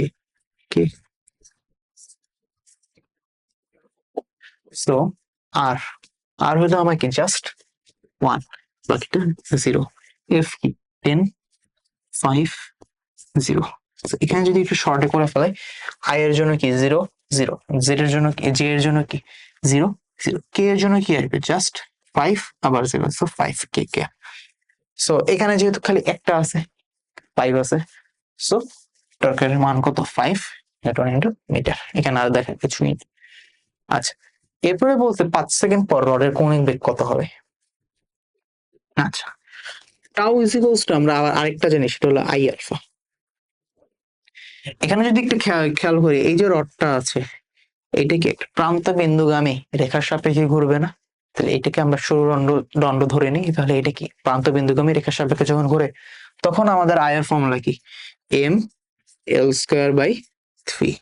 কে। সো আর আর হলো আমাকে জাস্ট 1, বাকিটা 0। এফ কি 10, 5, 0। এখানে যদি একটু শর্টে করে ফেলাই, আই এর জন্য কি 0, 0, জেড এর জন্য কি, জে এর জন্য কি 0, 0, কে এর জন্য কি আসবে? জাস্ট 5 আবার 0, সো 5 কে কে। সো এখানে যেহেতু খালি একটা আছে, 5 আছে, সো টর্কের মান কত? 5 নিউটন ইনটু মিটার। এখানে আর দেখা কিছুই নেই। আচ্ছা, এরপরে বলতে 5 সেকেন্ড পর রডের কৌণিক বেগ কত হবে? আচ্ছা, টাউ ইজ ইকুয়ালস টু, আমরা আবার আরেকটা জানি, সেটা হলো আই আলফা। এখানে যদি একটু খেয়াল করি, এই যে রডটা আছে, এটা কি একটা প্রান্ত বিন্দুগামী রেখার সাপেক্ষে ঘুরবে না? তাহলে এটাকে আমরা সরু দণ্ড ধরে নিই, তাহলে এটা কি প্রান্ত বিন্দুগামী রেখার সাপেক্ষে যখন ঘুরে, তখন আমাদের আয়ের ফর্মুলা কি? M L square by 3।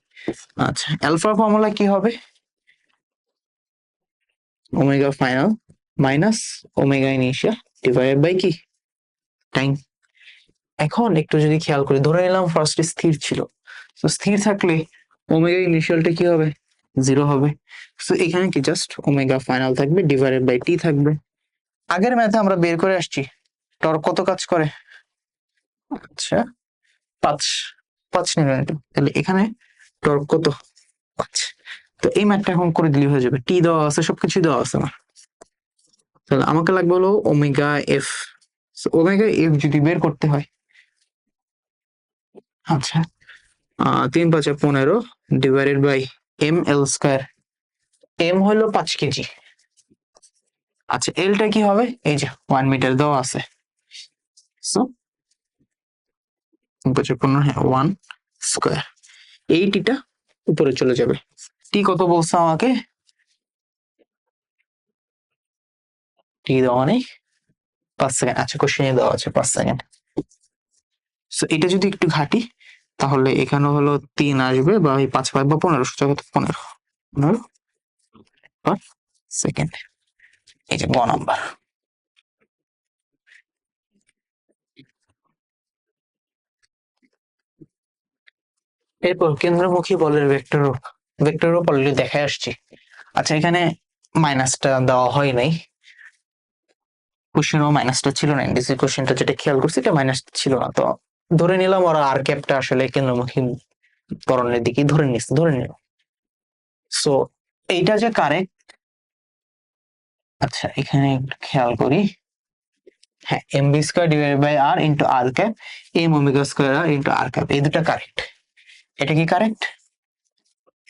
আচ্ছা, অ্যালফা ফর্মুলা কি হবে? Omega final minus omega initial divided by কি টাইম। এখন একটু যদি খেয়াল করি, ধরে নিলাম ফার্স্ট স্থির ছিল, তো স্থির থাকলে ওমেগা ইনিশিয়ালটা কি হবে? 0 হবে। তো এখানে কি জাস্ট ওমেগা ফাইনাল থাকবে ডিভাইডেড বাই টি থাকবে। আগের ম্যাথে আমরা বের করে আসছি টর্ক কত কাজ করে। আচ্ছা, 5 5 নিউটন। তাহলে এখানে টর্ক কত? 5। তো এই ম্যাথটা এখন করে দিলে হয়ে যাবে, টি দেওয়া আছে, সবকিছু দেওয়া আছে আমার। তাহলে আমাকে লাগবে হলো ওমেগা এফ ওমেগা এফ যদি বের করতে হয়, আচ্ছা 3×5 = 15 ডিভাইডেড বাই ml²। এম হলো 5 কেজি। আচ্ছা এলটা কি হবে, এই যে 1 মিটার দেওয়া আছে। সো 3×5 = 15, হ্যাঁ 1²। এই টিটা উপরে চলে যাবে। টি কত বলছে আমাকে, টি দেওয়া নেই, 5 সেকেন্ড। আচ্ছা কোশ্চেনে দেওয়া আছে 5 সেকেন্ড। সো এটা যদি একটু ঘাটি তাহলে এখানে হলো 3 আসবে, বা এই 5×5 = 15, সোজা কথা 15 সেকেন্ড। এই যে গ নাম্বার। এরপর কেন্দ্রমুখী বলের ভেক্টরও অলরেডি দেখে আসছি। আচ্ছা এখানে মাইনাসটা দেওয়া হয় নাই, কোশ্চেনও মাইনাসটা ছিল না, এনডিসি কোশ্চেনটা যেটা খেয়াল করছি এটা মাইনাস ছিল না। তো ধরে নিলাম ওরা আর ক্যাপটা আসলে কেন্দ্রমুখী ত্বরণের দিকে ধরে নিল। সো এইটা যে কারেক্ট, আচ্ছা এখানে একটু খেয়াল করি, হ্যাঁ mv² / r × r cap, m ω²r × r cap, এই দুটা কারেক্ট। এটা কি কারেক্ট,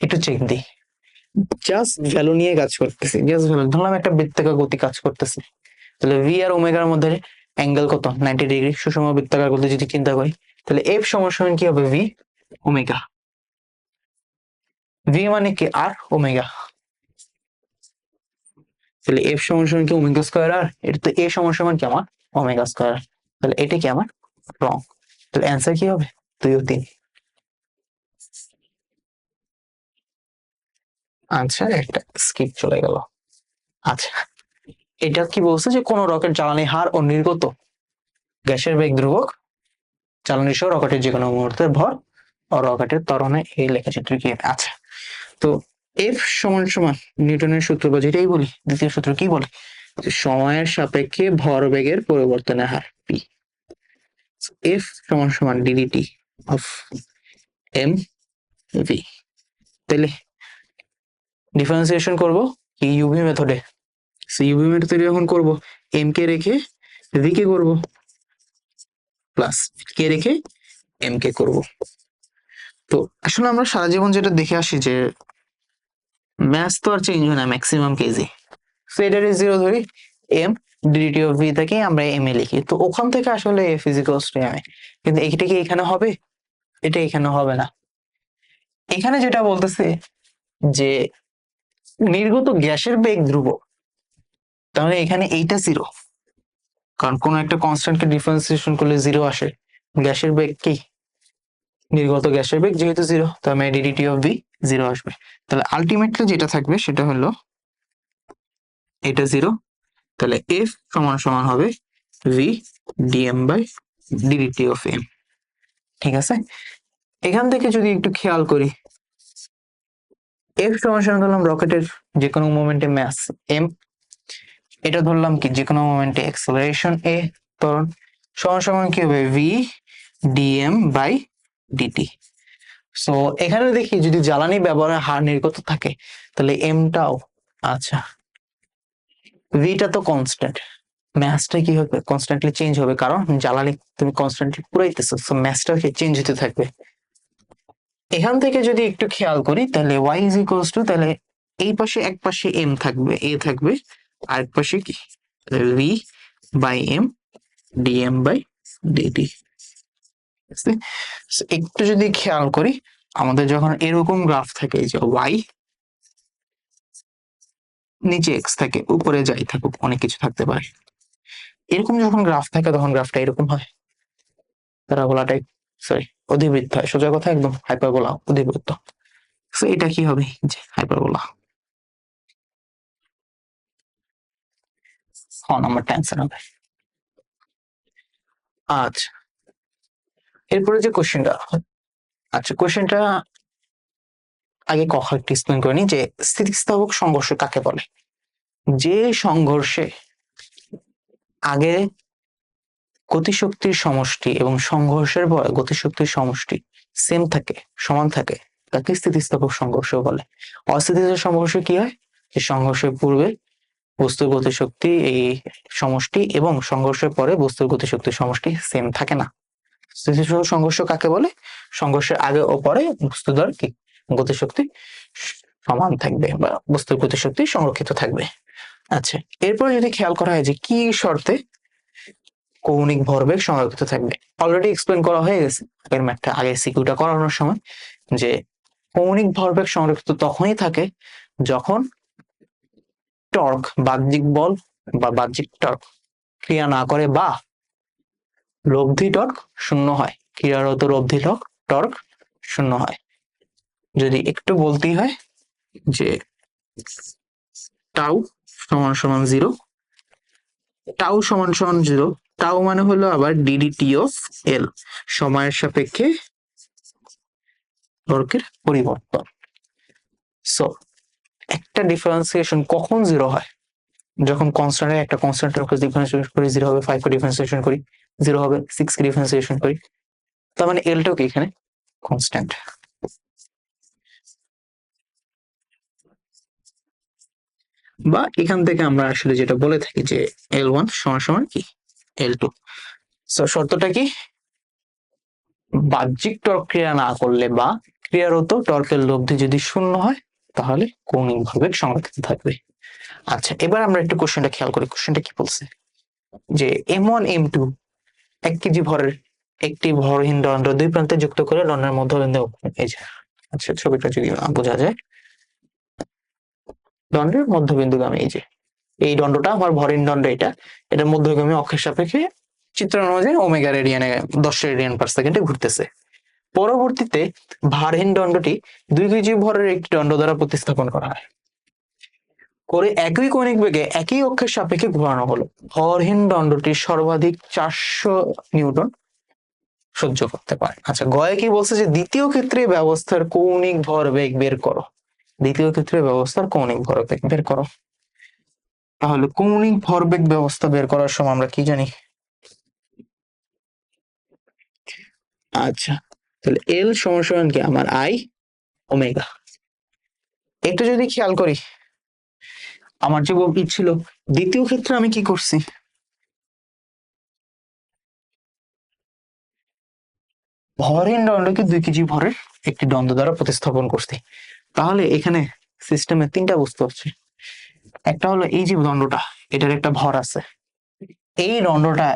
একটু চেক দিই। জাস্ট ভ্যালু নিয়ে কাজ করতেছি, জাস্ট ভ্যালু ধরলাম একটা বৃত্তাকার গতি কাজ করতেছে, তাহলে ভি আর ওমেগার মধ্যে অ্যাঙ্গেল কত, 90 ডিগ্রি। সুষম বৃত্তাকার গতি যদি চিন্তা করি তাহলে এফ সমান কি হবে, ভি ওমেগা। ভি মানে কি, আর ওমেগা, তাহলে এফ সমান কি ω²r, এটা তো এ সমান কি আমার ω², তাহলে এটা কি আমার রং। তাহলে অ্যান্সার কি হবে, 2 ও 3। আচ্ছা একটা স্কিপ চলে গেল। আচ্ছা এটা কি বলছে যে কোন রকেট জ্বালানি হার ও নির্গত গ্যাসের বেগ ধ্রুবক, জ্বালানি সহ রকেটের যে কোনো মুহূর্তে ভর ও রকেটের ত্বরণে এই লেখাচিত্র কি। আচ্ছা তো এফ সমান নিউটনের সূত্র, বা যেটাই বলি দ্বিতীয় সূত্র কি বলে, সময়ের সাপেক্ষে ভরবেগের পরিবর্তনের হার পি। এফ সমান ডিডিটি অফ এম ভি। তাহলে ডিফারেন্সিয়েশন করব কি ইউভি মেথডে। ইউভি মেথডে যখন করব, এম কে রেখে ভি কে করব, প্লাস কে রেখে এম কে করব। তো আসলে আমরা সারা জীবন যেটা দেখে আসি যে ম্যাথ তো আর চেঞ্জ হয় না, ম্যাক্সিমাম কেজি। সো এটার 0 ধরি, এম ডিডিটি অফ ভি থেকে আমরা এম এ লিখি, তো ওখান থেকে আসলে এফ ইজিক্যালস টু এম এ। কিন্তু এটা কি এখানে হবে, এটা এখানে হবে না। এখানে যেটা বলতেছে যে নির্গত গ্যাসের বেগ ধ্রুবক, তাহলে এখানে এইটা 0, কারণ কোন একটা কনস্ট্যান্টকে ডিফারেন্সিয়েশন করলে 0 আসে। গ্যাসের বেগ কি, নির্গত গ্যাসের বেগ যেহেতু 0, তার মানে ডিডিটি অফ ভি 0 আসবে। তাহলে আলটিমেটলি যেটা থাকবে সেটা হলো এটা 0, তাহলে এফ সমান হবে v dm by ddt of m. ঠিক আছে, এখান থেকে যদি একটু খেয়াল করি, এফ সমান ধরলাম রকেটের যে কোনো মোমেন্টে মাস এম, এটা ধরলাম কি যে কোনো মোমেন্টে অ্যাক্সেলারেশন এ, ত্বরণ সমান কি হবে, v dm by dt. So এখানে দেখি যদি জ্বালানি ব্যবহারের হার নির্গত থাকে তাহলে এমটাও, আচ্ছা ভিটা তো কনস্ট্যান্ট, ম্যাসটা কি হবে, কনস্ট্যান্টলি চেঞ্জ হবে, কারণ জ্বালানি তুমি কনস্ট্যান্টলি পুরাইতেছো, সো ম্যাসটা চেঞ্জ হতে থাকবে। এখান থেকে যদি একটু খেয়াল করি তাহলে y ইজ ইকুয়ালস টু, তাহলে এই পাশে এক পাশে m থাকবে, a থাকবে, আর এক পাশে কি v by m dm by dt। একটু যদি খেয়াল করি, আমাদের যখন এরকম গ্রাফ থাকে, এই যে y নিচে x থাকে, উপরে যাই থাকুক অনেক কিছু থাকতে পারে, এরকম যখন গ্রাফ থাকে তখন গ্রাফটা এরকম হয়, প্যারাবোলাটাই সরি অধিবৃত্ত হয়, সোজা কথা একদম হাইপারবোলা অধিবৃত্ত। সো এটা কি হবে, যে হাইপারবোলা। নাম্বারটা অ্যান্সার হবে। আচ্ছা এরপরে যে কোশ্চেনটা, আচ্ছা কোশ্চেনটা আগে কথা একটু এক্সপ্লেন করে নি, যে স্থিতিস্থাপক সংঘর্ষ কাকে বলে। যে সংঘর্ষে আগে গতিশক্তির সমষ্টি এবং সংঘর্ষের পর গতিশক্তির সমষ্টি সেম থাকে, সমান থাকে, তাকে স্থিতিস্থাপক সংঘর্ষ বলে। অস্থিতিস্থাপক সংঘর্ষ কি হয়, যে সংঘর্ষের পূর্বে বস্তুর গতিশক্তি এই সমষ্টি এবং সংঘর্ষের পরে বস্তুর গতিশক্তির সমষ্টি সেম থাকে না। স্থিতিশীল সংঘর্ষ কাকে বলে? সংঘর্ষের আগে ও পরে বস্তুদ্বয়ের কি গতিশক্তি সমান থাকবে বা বস্তুর গতিশক্তি সংরক্ষিত থাকবে। আচ্ছা, এরপর যদি খেয়াল করা হয় যে কি শর্তে কৌণিক ভরবেগ সংরক্ষিত থাকবে, অলরেডি এক্সপ্লেন করা হয়ে গেছে আগের ম্যাথটা, আগে সিকিউটা করানোর সময়, যে কৌণিক ভরবেগ সংরক্ষিত তখনই থাকে যখন টর্ক, বাহ্যিক বল বা বাহ্যিক টর্ক ক্রিয়া না করে বা লব্ধি টর্ক শূন্য হয়, ক্রিয়ারত লব্ধি টর্ক শূন্য হয়। যদি একটু বলতেই হয় যে টাউ সমান সমান 0, টাউ সমান সমান 0, টাউ মানে হলো আবার ডিডিটি অফ এল, সময়ের সাপেক্ষে টর্কের পরিবর্তন। সো একটা ডিফারেন্সিয়েশন কখন 0 হয়? যখন কনস্ট্যান্টের একটা কনস্ট্যান্টের উপর ডিফারেন্সিয়েশন করি 0 হবে, 5 কে ডিফারেন্সিয়েশন করি 0 হবে, 6 কে ডিফারেন্সিয়েশন করি, তার মানে এলটাও কি এখানে কনস্ট্যান্ট। বা এখান থেকে আমরা আসলে যেটা বলে থাকি যে L1 সমান সমান কি L2। সো শর্তটা কি? বাহ্যিক টর্ক ক্রিয়া না করলে বা ক্রিয়ারত টর্কের লব্ধি যদি শূন্য হয় তাহলে কৌণিক ভরবেগ সংরক্ষিত থাকবে। আচ্ছা, এবার আমরা একটু কোশ্চেনটা খেয়াল করি। কোশ্চেনটা কি বলছে যে M1 M2 1 কেজি ভরের একটি ভরহীন দণ্ড দুই প্রান্তে যুক্ত করে দণ্ডের মধ্যবিন্দু, এই যে আচ্ছা ছবিটা যদি বোঝা যায়, দণ্ডের মধ্যবিন্দুগামী এই যে এই দণ্ডটা আমার ভরহীন দণ্ড, এটা মধ্যগামী অক্ষের সাপেক্ষে চিত্র অনুযায়ী ওমেগা রেডিয়ানে 10 রেডিয়ান পার সেকেন্ডে ঘুরতেছে। পরবর্তীতে ভারহীন দণ্ডটি 2 কেজি ভরের একটি দণ্ড দ্বারা প্রতিস্থাপন করা হয়, করে একই কৌণিক বেগে একই অক্ষের সাপেক্ষে ঘোরানো হলো। ভরহীন দণ্ডটি সর্বাধিক 400 নিউটন সহ্য করতে পারে। আচ্ছা, গয়ে কি বলছে যে দ্বিতীয় ক্ষেত্রে ব্যবস্থার কৌণিক ভরবেগ বের করো, দ্বিতীয় ক্ষেত্রে ব্যবস্থার কৌণিক ভরবেগ বের করো। তাহলে কৌণিক ভরবেগ ব্যবস্থা বের করার সময় আমরা কি জানি? আচ্ছা, তাহলে এল সমান সমান কি আমার আই ওমেগা। একটু যদি খেয়াল করি, আমার যে ছিল দ্বিতীয় ক্ষেত্রে আমি কি করছি? ভরহীন দণ্ডকে 2 কেজি ভরের একটি দণ্ড দ্বারা প্রতিস্থাপন করছি। তাহলে এখানে সিস্টেমে 3টা বস্তু আছে। একটা হলো এই যে দণ্ডটা, এটার একটা ভর আছে, এই দণ্ডটা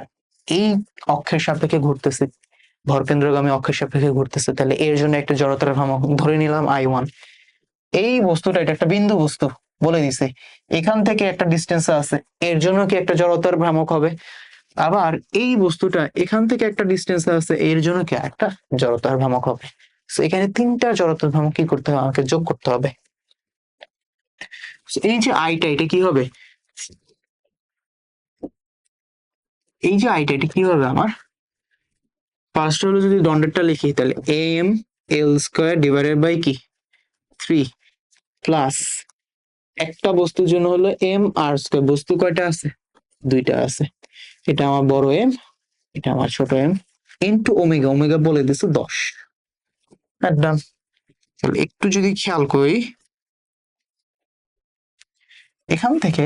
এই অক্ষের সাপেক্ষে ঘুরতেছে, ভরকেন্দ্রগামী অক্ষের সাপেক্ষে ঘুরতেছে, তাহলে এর জন্য একটা জড়তার ভ্রামক ধরে নিলাম I1। এই বস্তুটা, এটা একটা বিন্দু বস্তু বলে দিছে, এখান থেকে একটা ডিস্টেন্স আছে, এর জন্য কি একটা জড়তার ভ্রামক হবে। আবার এই বস্তুটা এখান থেকে একটা ডিস্টেন্স আছে, এর জন্য কি একটা জড়তার ভ্রামক হবে। এখানে 3টা জড়তার ভ্রামক কি করতে হবে? আমাকে যোগ করতে হবে। এই যে আইটা, এটা কি হবে? এই যে আইটা, এটা কি হবে আমার? ফার্স্ট হলো যদি দণ্ডেরটা লিখি, তাহলে M L square divided by কি 3 প্লাস একটা বস্তুর জন্য হলো এম আর স্কোয়ার। বস্তু কয়টা আছে? 2টা আছে। এটা আমার বড় এম, এটা আমার ছোট এম, ইন্টু ওমেগা, ওমেগা বলে দিছে 10। ডান। তাহলে একটু যদি খেয়াল করি, এখান থেকে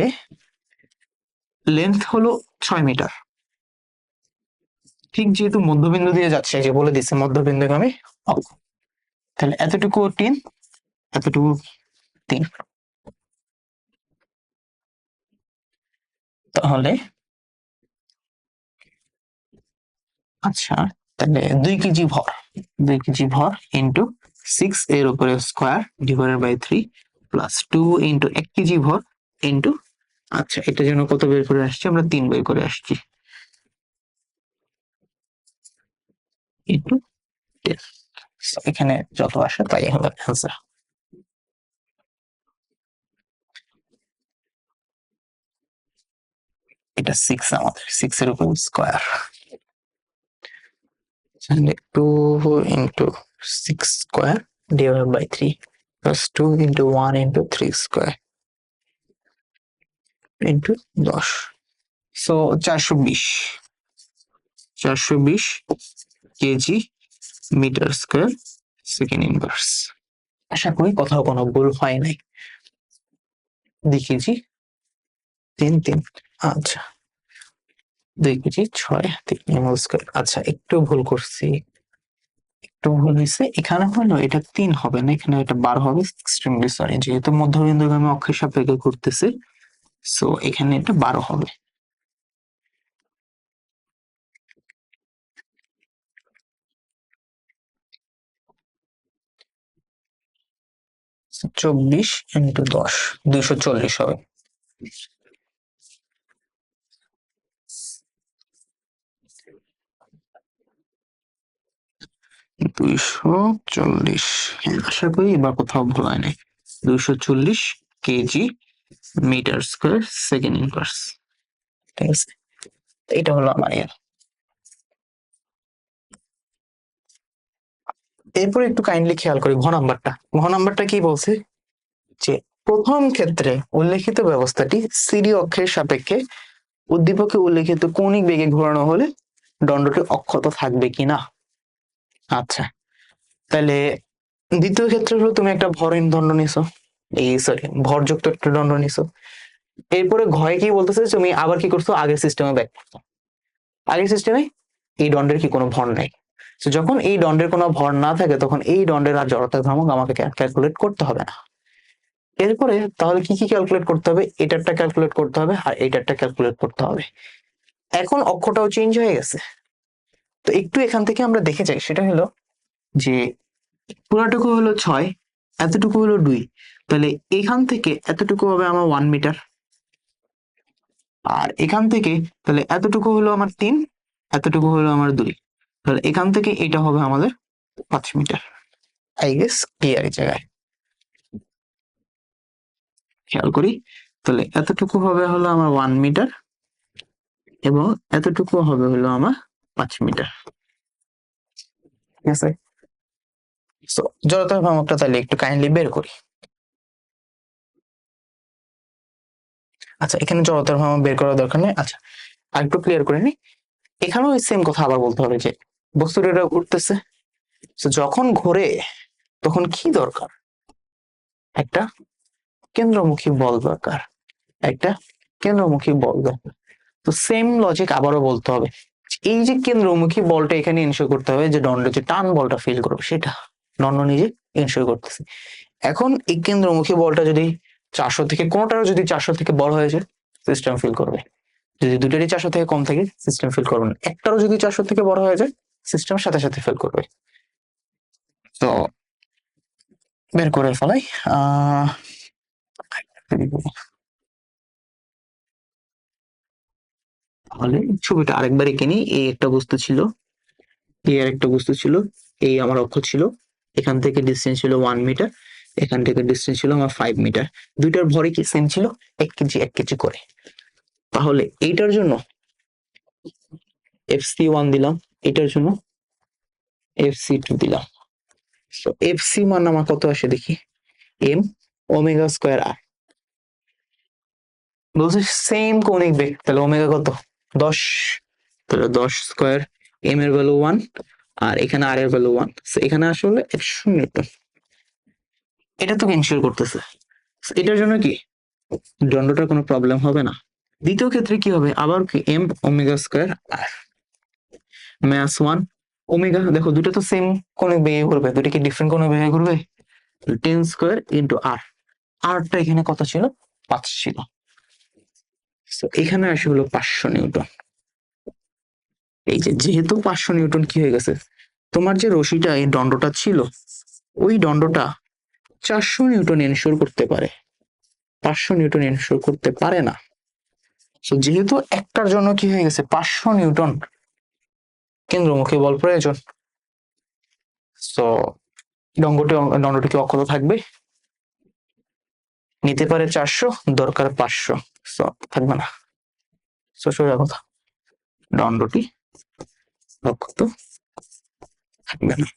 লেন্থ হলো 6 মিটার, ঠিক যেহেতু মধ্যবিন্দু দিয়ে যাচ্ছে, যে বলে দিচ্ছে মধ্যবিন্দুগামী অক্ষ, তাহলে এতটুকু 3, এতটুকু 3, তাহলে আচ্ছা, তাহলে 2 কেজি ভর, 2 কেজি ভর ইন্টু 6 এর উপরে square divided by 3 plus 2 into 1 KG ভর ইন্টু, আচ্ছা এটা যেন কত বের করে আসছি আমরা? 3 বের করে আসছি, ইন্টু 10। এখানে যত আসে তাই হলো অ্যান্সার। এটা 6, আমাদের 6 এর উপর square, 2 into 6 square divided by 3 plus 2 into 1 into 3 square into 10, so 420 KG metre square second inverse. আশা করি কোথাও কোনো ভুল হয় নাই। 2 কেজি 3 আচ্ছা 2 কেজি 6 3 স্কয়ার। আচ্ছা একটু ভুল করছি, একটু ভুল হয়েছে, এখানে হলো এটা 3 হবে না, এখানে এটা 12 হবে। এক্সট্রিমলি সরি, যেহেতু মধ্যবিন্দুগামী অক্ষের সাপেক্ষে ঘুরতেছে, সো এখানে এটা 12 হবে। So, 24 ইন্টু 10 240 হবে। 240, আশা করি এবার কোথাও ভুল হয় নাই। 240 KG metre square second inverse. ঠিক আছে, এটা হলো আমার এর। এরপর একটু কাইন্ডলি খেয়াল করি ঘ নাম্বারটা। ঘ নাম্বারটা কি বলছে যে প্রথম ক্ষেত্রে উল্লেখিত ব্যবস্থাটি সিডি অক্ষের সাপেক্ষে উদ্দীপকে উল্লেখিত কৌণিক বেগে ঘোরানো হলে দণ্ডটি অক্ষত থাকবে কিনা। আচ্ছা, তাহলে দ্বিতীয় ক্ষেত্রে হলো তুমি একটা ভরহীন দণ্ড নিছো, এই সরি ভরযুক্ত একটা দণ্ড নিছো। এরপরে ঘয়ে কি বলতেছে, তুমি আবার কি করছো, আগের সিস্টেমে ব্যাক করছো। আগের সিস্টেমে এই দণ্ডের কি কোনো ভর নাই, তো যখন এই দণ্ডের কোনো ভর না থাকে তখন এই দণ্ডের আর জড়তার ভ্রামক আমাকে ক্যালকুলেট করতে হবে না। এরপরে তাহলে কি কি ক্যালকুলেট করতে হবে, এটারটা ক্যালকুলেট করতে হবে আর এটারটা ক্যালকুলেট করতে হবে। এখন অক্ষটাও চেঞ্জ হয়ে গেছে, তো একটু এখান থেকে আমরা দেখে যাই, সেটা হলো যে পুরাটুকু হলো 6, এতটুকু হলো 2, তাহলে এখান থেকে এতটুকু হবে আমার 1 মিটার, আর এখান থেকে তাহলে এতটুকু হলো আমার 3, এতটুকু হলো আমার 2, তাহলে এখান থেকে এটা হবে আমাদের 5 মিটার। আই গেস ক্লিয়ার এই জায়গায়। খেয়াল করি, তাহলে এতটুকু হবে হলো আমার 1 মিটার এবং এতটুকু হবে হলো আমার 5 মিটার। ঠিক আছে, সো জড়তার ভ্রামকটা তাহলে একটু কাইন্ডলি বের করি। আচ্ছা, এখানে জড়তার ভ্রামক বের করার দরকার নেই। আচ্ছা, আর একটু ক্লিয়ার করে নি, এখানেও সেম কথা আবার বলতে হবে যে বস্তুটা ঘুরতেছে, তো যখন ঘোরে তখন কি দরকার, একটা কেন্দ্রমুখী বল দরকার, একটা কেন্দ্রমুখী বল দরকার। তো সেম লজিক আবারও বলতে হবে, এই যে কেন্দ্রমুখী বলটা এখানে এনশিওর করতে হবে যে দণ্ড যে টান বলটা ফিল করবে সেটা দণ্ড নিজে এনশিওর করতেছে। এখন এই কেন্দ্রমুখী বলটা যদি 400 থেকে কোনোটারও যদি 400 থেকে বড় হয়ে যায় সিস্টেম ফিল করবে, যদি দুটারই 400 থেকে কম থাকে সিস্টেম ফিল করবে না, একটারও যদি 400 থেকে বড় হয়ে যায় সিস্টেম সাথে সাথে ফিল করবে। তো বের করে ফেলাই, তাহলে ছবিটা আরেকবার এঁকে নিই। এই একটা বস্তু ছিল, এই আর একটা বস্তু ছিল, এই আমার অক্ষ ছিল, এখান থেকে ডিস্টেন্স ছিল 1 মিটার, এখান থেকে ডিস্টেন্স ছিল আমার 5 মিটার। দুইটার ভরই কি সেম ছিল, 1 কেজি 1 কেজি করে। তাহলে এইটার জন্য FC1 দিলাম, এটার জন্য FC2 দিলাম। তো FC মান আমার কত আসে দেখি, m ওমেগা স্কয়ার r। বলছে সেম কৌণিক বেগ, তাহলে ওমেগা কত 10, তাহলে 10 স্কয়ার, m এর ভ্যালু 1 আর এখানে r এর ভ্যালু 1, এখানে আসলে 100 নিউটন। এটা তো এনশিওর করতেছে, এটার জন্য কি দণ্ডটার কোনো প্রবলেম হবে না। দ্বিতীয় ক্ষেত্রে কি হবে, আবার কি m omega square r minus 1 omega, দেখো দুটো তো সেম কৌণিক বেগে ঘুরবে, দুটো কি ডিফারেন্ট কৌণিক বেগে ঘুরবে, 10 স্কয়ার ইন্টু r, rটা এখানে কত ছিল 5 ছিল, তো এখানে আসে হলো 500 নিউটন। এই যে যেহেতু 500 নিউটন কি হয়ে গেছে, তোমার যে রশিটা এই দণ্ডটা ছিল ওই দণ্ডটা 400 নিউটন এনশিওর করতে পারে, 500 নিউটন এনশিওর করতে পারে না। তো যেহেতু একটার জন্য কি হয়ে গেছে 500 নিউটন কেন্দ্রমুখী বল প্রয়োজন, তো দণ্ডটি কি অক্ষত থাকবে, নিতে পারে 400, দরকার 500, তো থাকবে না। তো সোজা কথা, দণ্ডটি অক্ষত থাকবে না।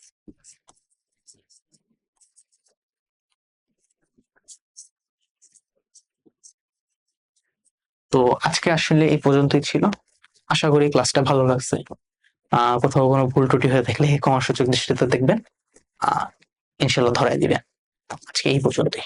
তো আজকে আসলে এই পর্যন্তই ছিল, আশা করি ক্লাসটা ভালো লাগছে। কোথাও কোনো ভুল ত্রুটি হয়ে থাকলে ক্ষমাসূচক দৃষ্টিতে দেখবেন, ইনশাল্লাহ ধরাই দিবেন। আজকে এই পর্যন্তই।